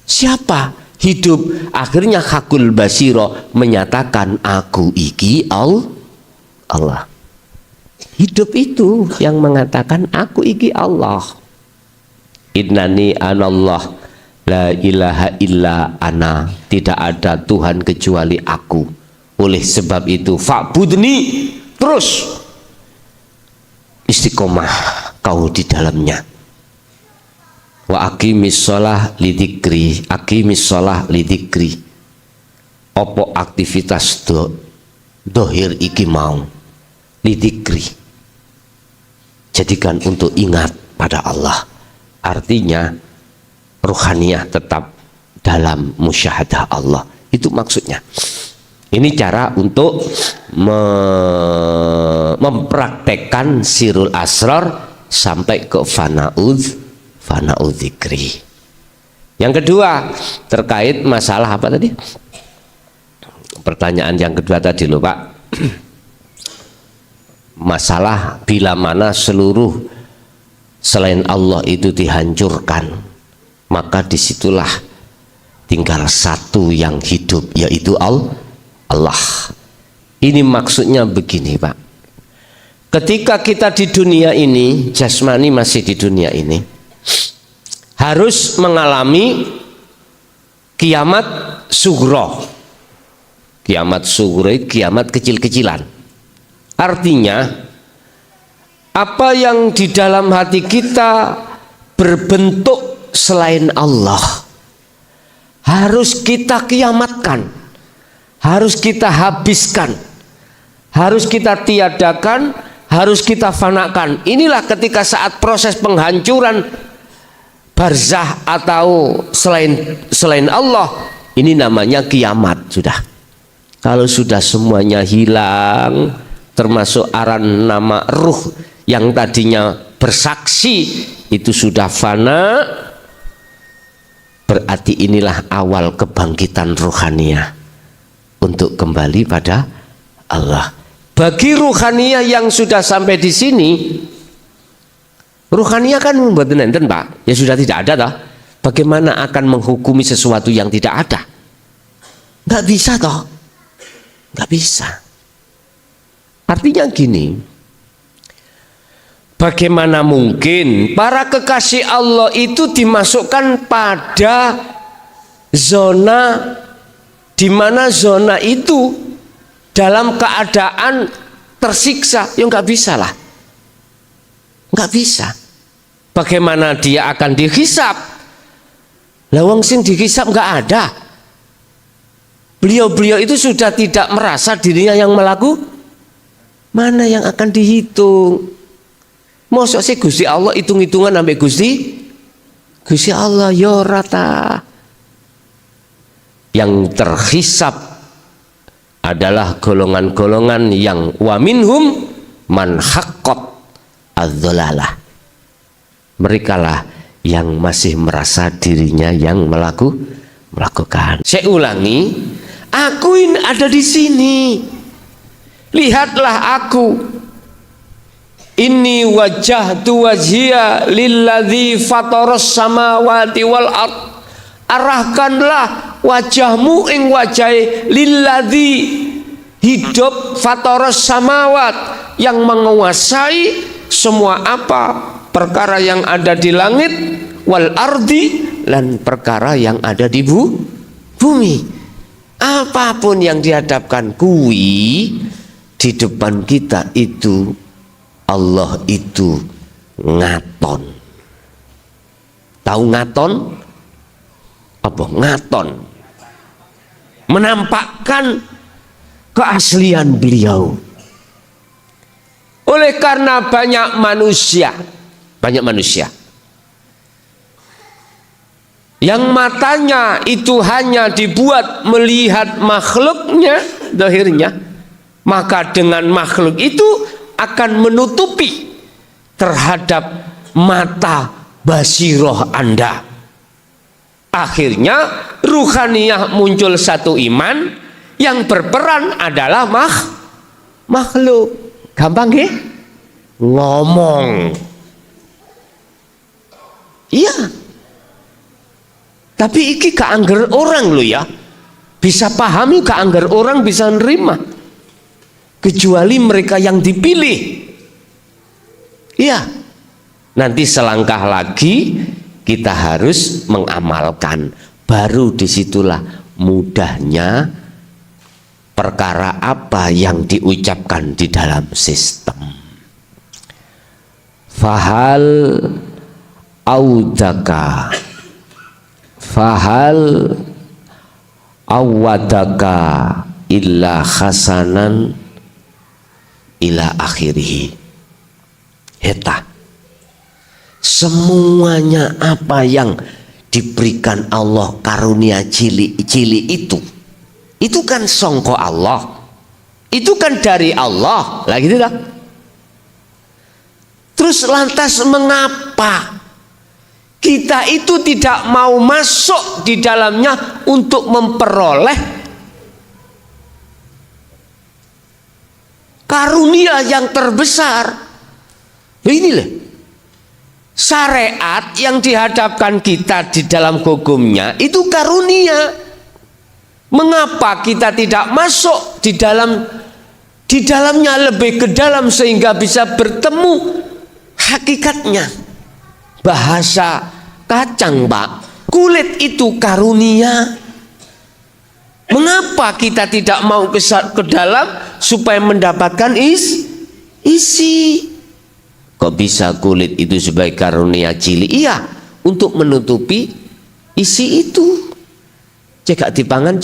Siapa? Hidup. Akhirnya hakul basiro menyatakan aku iki Allah. Hidup itu yang mengatakan aku iki Allah. Innani anallah la ilaha illa ana, tidak ada Tuhan kecuali aku. Oleh sebab itu fa'budni, terus istiqomah kau di dalamnya. Wa aqimis shalah lidzikri, aqimis shalah lidzikri. Opo aktivitas dohir iki mau lidzikri, jadikan untuk ingat kepada Allah. Artinya ruhaniyah tetap dalam musyahadah Allah. Itu maksudnya. Ini cara untuk mempraktekkan sirul asrar sampai ke fana'ud dzikri. Yang kedua terkait masalah apa tadi? Pertanyaan yang kedua tadi loh Pak. Masalah bila mana seluruh selain Allah itu dihancurkan, maka disitulah tinggal satu yang hidup, yaitu Allah. Ini maksudnya begini Pak. Ketika kita di dunia ini, jasmani masih di dunia ini, harus mengalami kiamat sughra. Kiamat sughra, kiamat kecil-kecilan. Artinya apa yang di dalam hati kita berbentuk selain Allah harus kita kiamatkan, harus kita habiskan, harus kita tiadakan, harus kita fanakan. Inilah ketika saat proses penghancuran barzah atau selain Allah, ini namanya kiamat sudah. Kalau sudah semuanya hilang, termasuk aran nama ruh yang tadinya bersaksi itu sudah fana, berarti inilah awal kebangkitan ruhaniyah untuk kembali pada Allah. Bagi ruhaniyah yang sudah sampai di sini, ruhaniyah kan membuat nenten Pak, ya sudah tidak ada toh. Bagaimana akan menghukumi sesuatu yang tidak ada? Nggak bisa toh, nggak bisa. Artinya gini, bagaimana mungkin para kekasih Allah itu dimasukkan pada zona di mana zona itu dalam keadaan tersiksa? Ya nggak bisa lah, nggak bisa. Bagaimana dia akan dihisap? Lawang sing dihisap nggak ada. Beliau itu sudah tidak merasa dirinya yang melakukan. Mana yang akan dihitung? Mosok sih Gusti Allah hitung-hitungan sampai Gusti Allah ya rata. Yang terhisap adalah golongan-golongan yang wa minhum man haqqat adz-dzalalah. Merekalah yang masih merasa dirinya yang melakukan. Saya ulangi, aku ini ada di sini. Lihatlah aku. Inni wajjahtu wajhiya lilladzi fataras samawati wal ard. Arahkanlah wajahmu ing wajahe lilladzi hidup fataras samawat, yang menguasai semua apa perkara yang ada di langit, wal ardi, dan perkara yang ada di bumi. Apapun yang dihadapkan kui di depan kita itu, Allah itu ngaton. Tahu ngaton? Apa ngaton? Menampakkan keaslian beliau. Oleh karena banyak manusia yang matanya itu hanya dibuat melihat makhluknya, zahirnya, maka dengan makhluk itu akan menutupi terhadap mata basiroh Anda. Akhirnya ruhaniyah muncul satu iman yang berperan adalah makhluk. Gampang ya? Ngomong. Iya. Tapi iki keangger orang lo ya. Bisa pahami keangger orang bisa nerima. Kecuali mereka yang dipilih. Iya. Nanti selangkah lagi kita harus mengamalkan. Baru disitulah mudahnya perkara apa yang diucapkan di dalam sistem. Fahal audaka, fahal awadaka illa hasanan ila akhirih. Eta Semuanya apa yang diberikan Allah karunia cili itu kan songko Allah, itu kan dari Allah lah gitu dah. Terus lantas mengapa kita itu tidak mau masuk di dalamnya untuk memperoleh karunia yang terbesar? Inilah syariat yang dihadapkan kita di dalam hukumnya itu karunia. Mengapa kita tidak masuk di dalamnya lebih ke dalam sehingga bisa bertemu hakikatnya? Bahasa kacang, Pak, kulit itu karunia. Mengapa kita tidak mau ke dalam supaya mendapatkan isi? Kok bisa kulit itu sebagai karunia cilik? Iya, untuk menutupi isi itu. Cekak dipangan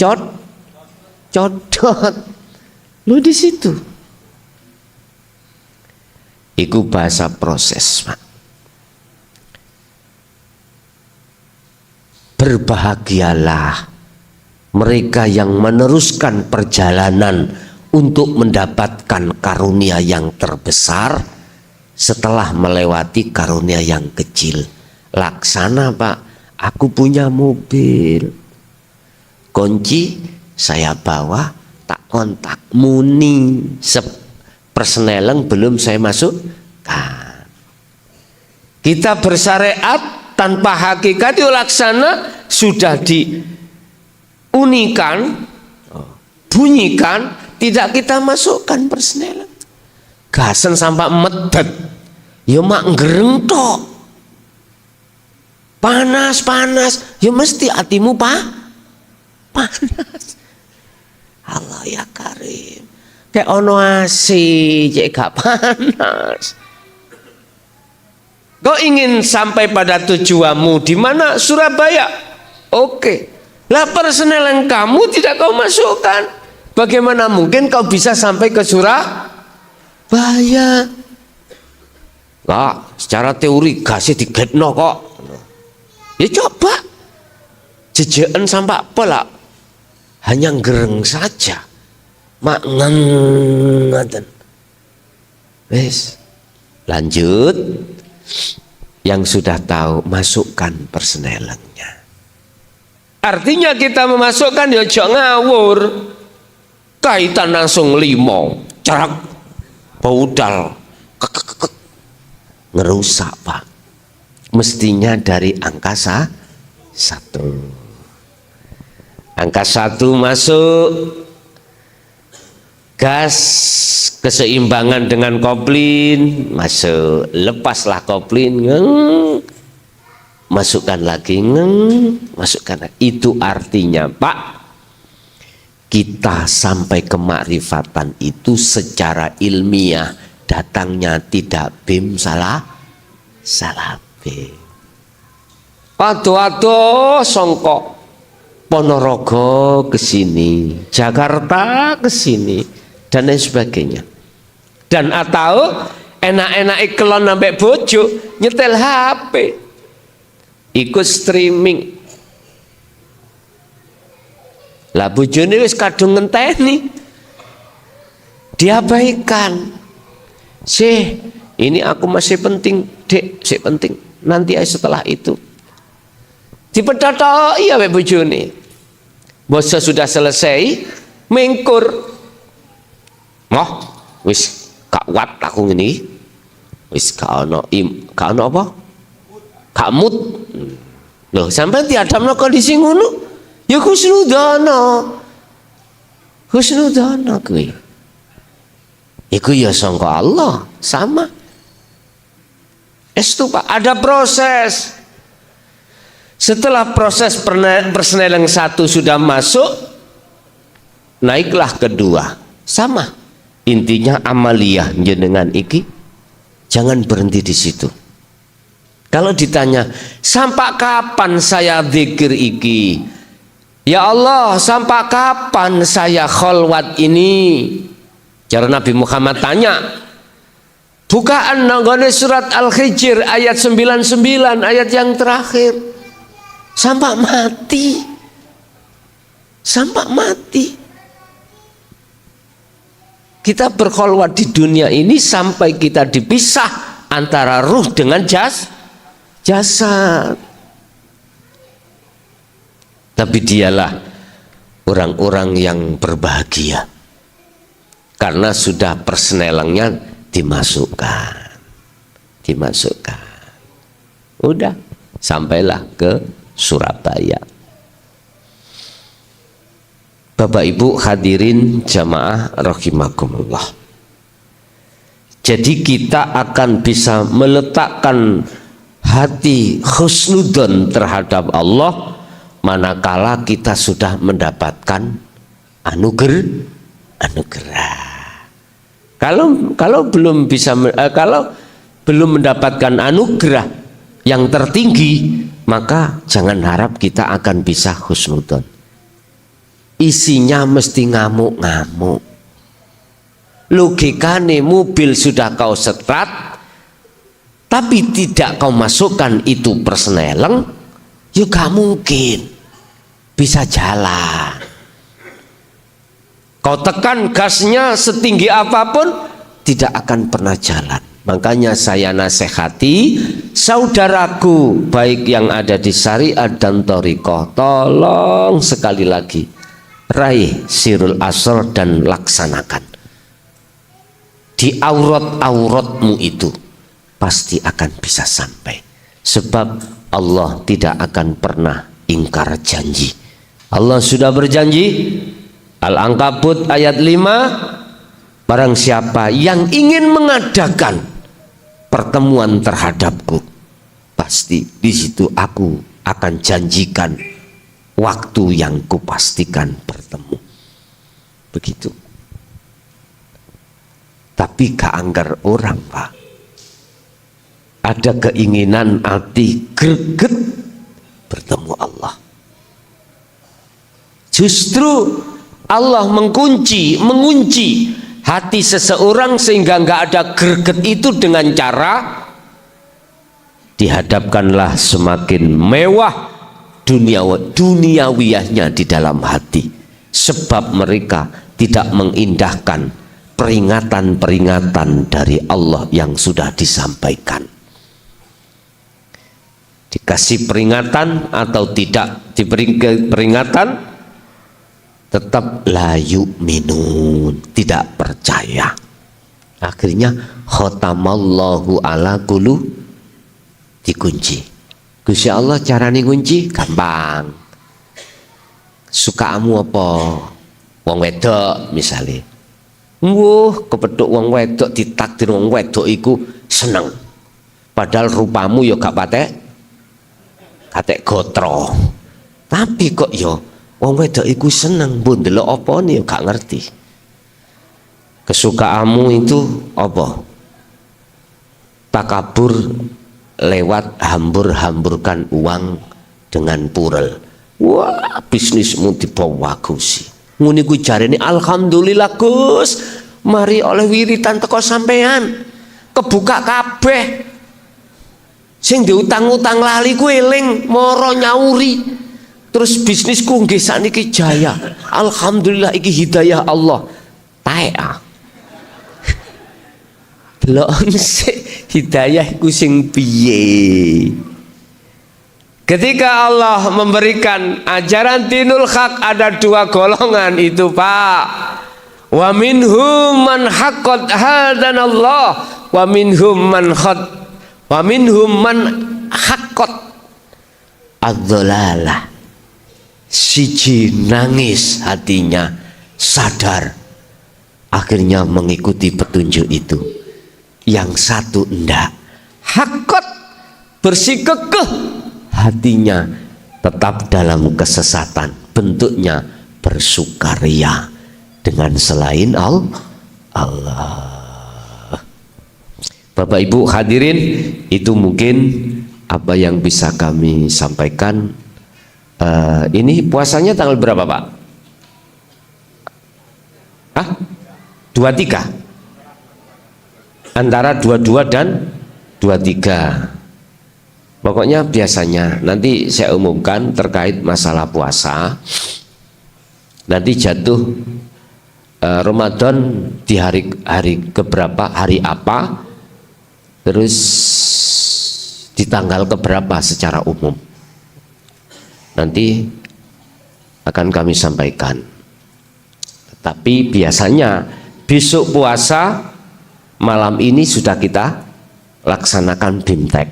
codot. Lu di situ. Iku bahasa proses, Pak. Berbahagialah mereka yang meneruskan perjalanan untuk mendapatkan karunia yang terbesar setelah melewati karunia yang kecil. Laksana, Pak, aku punya mobil, kunci saya bawa, tak kontak, muni persneleng belum saya masukkan. Kita bersyariat tanpa hakikat itu laksana sudah diunikan, bunyikan, tidak kita masukkan persneleng. Gasen sampai medet, ya mak ngereng tok. Panas, ya mesti hatimu panas. Allah ya Karim. Kayak ono asi, cek gak panas. Kau ingin sampai pada tujuanmu di mana? Surabaya. Oke. Lah persneleng kamu tidak kau masukkan. Bagaimana mungkin kau bisa sampai ke Surabaya? Enggak, secara teori gasnya digedno kok. Ya coba. Jejekan sampai apa lah? Hanya gereng saja. Mak ngeten. Wes. Lanjut. Yang sudah tahu masukkan persnelengnya. Artinya kita memasukkan ya jangan ngawur. Kaitan langsung limo, cerak, baudal, ngerusak, Pak. Mestinya dari angka 1. Angka 1 masuk, gas keseimbangan dengan koplin masuk, lepaslah koplin, masukkan lagi, masukkan lagi. Itu artinya, Pak, kita sampai kemakrifatan itu secara ilmiah datangnya tidak bim salah bim. Aduh songkok Ponorogo ke sini, Jakarta ke sini, dan lain sebagainya. Dan atau enak-enak iklan sampai bojo nyetel HP, ikut streaming. Lah bojone wis kadung ngenteni, diabaikan. Ini aku masih penting, Dek, sih penting. Nanti setelah itu dipedhotho iya wek bojone. Bos sudah selesai mengkur. Wis gak kuat aku ngene. Wis gak ono apa? Gak mood. Loh, sampai diadamno kondisi ngono. Ya husnudzana kuwi. Iku ya sangka Allah sama. Estu, Pak, ada proses. Setelah proses persneleng 1 sudah masuk, naiklah kedua. Sama. Intinya amaliyah jenengan iki jangan berhenti di situ. Kalau ditanya, sampai kapan saya zikir iki? Ya Allah, sampai kapan saya kholwat ini? Cara Nabi Muhammad tanya, Bukaan nanggone surat Al-Hijr ayat 99, ayat yang terakhir. Sampai mati. Sampai mati. Kita berkholwat di dunia ini sampai kita dipisah antara ruh dengan jasad. Tapi dialah orang-orang yang berbahagia karena sudah persnelengnya dimasukkan. Udah sampailah ke Surabaya. Bapak Ibu hadirin jamaah rahimakumullah. Jadi kita akan bisa meletakkan hati husnudzon terhadap Allah manakala kita sudah mendapatkan anugerah. Kalau belum bisa kalau belum mendapatkan anugerah yang tertinggi, maka jangan harap kita akan bisa husnudzon. Isinya mesti ngamuk-ngamuk. Logikane mobil sudah kau setat, tapi tidak kau masukkan itu persneleng, ya gak mungkin bisa jalan. Kau tekan gasnya setinggi apapun, tidak akan pernah jalan. Makanya saya nasihati saudaraku baik yang ada di syariat dan thariqah, tolong sekali lagi raih sirul asr dan laksanakan. Di aurat-auratmu itu pasti akan bisa sampai. Sebab Allah tidak akan pernah ingkar janji. Allah sudah berjanji, Al-Ankabut ayat 5, barang siapa yang ingin mengadakan pertemuan terhadapku, pasti di situ aku akan janjikan waktu yang kupastikan bertemu. Begitu. Tapi keanggar orang, Pak, ada keinginan hati greget bertemu Allah. Justru Allah mengunci hati seseorang sehingga nggak ada greget itu dengan cara dihadapkanlah semakin mewah duniawiyahnya di dalam hati, sebab mereka tidak mengindahkan peringatan-peringatan dari Allah yang sudah disampaikan. Dikasih peringatan atau tidak diberi peringatan, tetap la yu'minun, tidak percaya. Akhirnya khotamallahu ala qulu, dikunci. Gusti Allah carane ngunci gampang. Sukamu apa? Wong wedok misalnya. Kepethuk wong wedok, ditakdir wong wedok iku seneng. Padahal rupamu ya gak katek gotro. Tapi kok ya wong wedok iku seneng, mbok ndelok apane ya gak ngerti. Kesukaanmu itu apa? Takabur lewat hamburkan uang dengan purel. Wah, bisnismu dibawagusi. Ngene ku jarene alhamdulillah Gus, mari oleh wiritan teko sampean. Kebuka kabeh. Sing diutang-utang lali ku eling, moro nyauri. Terus bisnisku nggih sakniki jaya. Alhamdulillah iki hidayah Allah. Taek ah. Delok sik hidayah iku sing piye? Ketika Allah memberikan ajaran dinul haq, ada dua golongan itu, Pak. Wa minhum man haqqat hadanallah wa minhum man haqqat adzalalah. Siji nangis hatinya, sadar, akhirnya mengikuti petunjuk itu. Yang satu enggak, haqqat, bersikukuh hatinya tetap dalam kesesatan, bentuknya bersukaria dengan selain Allah. Bapak Ibu hadirin, itu mungkin apa yang bisa kami sampaikan. Ini puasanya tanggal berapa, Pak? 23? antara 22 dan 23. Pokoknya biasanya nanti saya umumkan terkait masalah puasa. Nanti jatuh Ramadan di hari keberapa, hari apa, terus di tanggal keberapa secara umum. Nanti akan kami sampaikan. Tapi biasanya besok puasa malam ini sudah kita laksanakan BIMTEK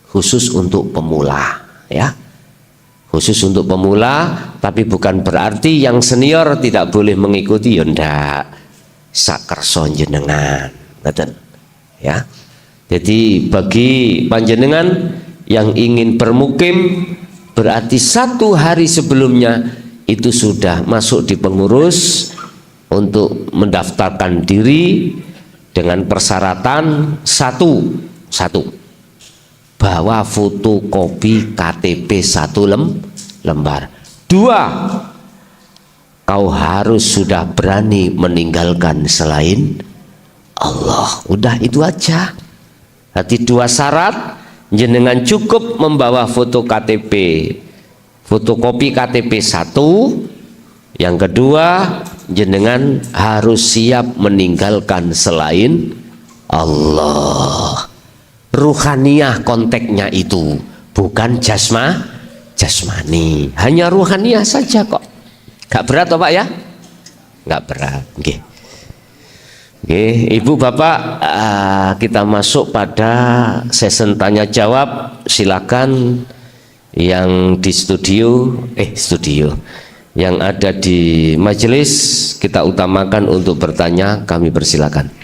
khusus untuk pemula, ya. Khusus untuk pemula, tapi bukan berarti yang senior tidak boleh mengikuti, ya ndak. Sakerso jenengan, ngoten. Ya. Jadi bagi panjenengan yang ingin bermukim, berarti 1 hari sebelumnya itu sudah masuk di pengurus untuk mendaftarkan diri dengan persyaratan satu bawa fotokopi KTP 1 lembar. 2, kau harus sudah berani meninggalkan selain Allah. Udah itu aja. Berarti 2 syarat. Jenengan cukup membawa fotokopi KTP 1. Yang kedua, jenengan harus siap meninggalkan selain Allah. Ruhaniyah konteksnya itu, bukan jasmani, hanya ruhaniyah saja kok. Gak berat toh Pak ya? Gak berat. Oke. Ibu Bapak, kita masuk pada sesi tanya jawab. Silakan yang di studio, yang ada di majelis, kita utamakan untuk bertanya. Kami persilakan.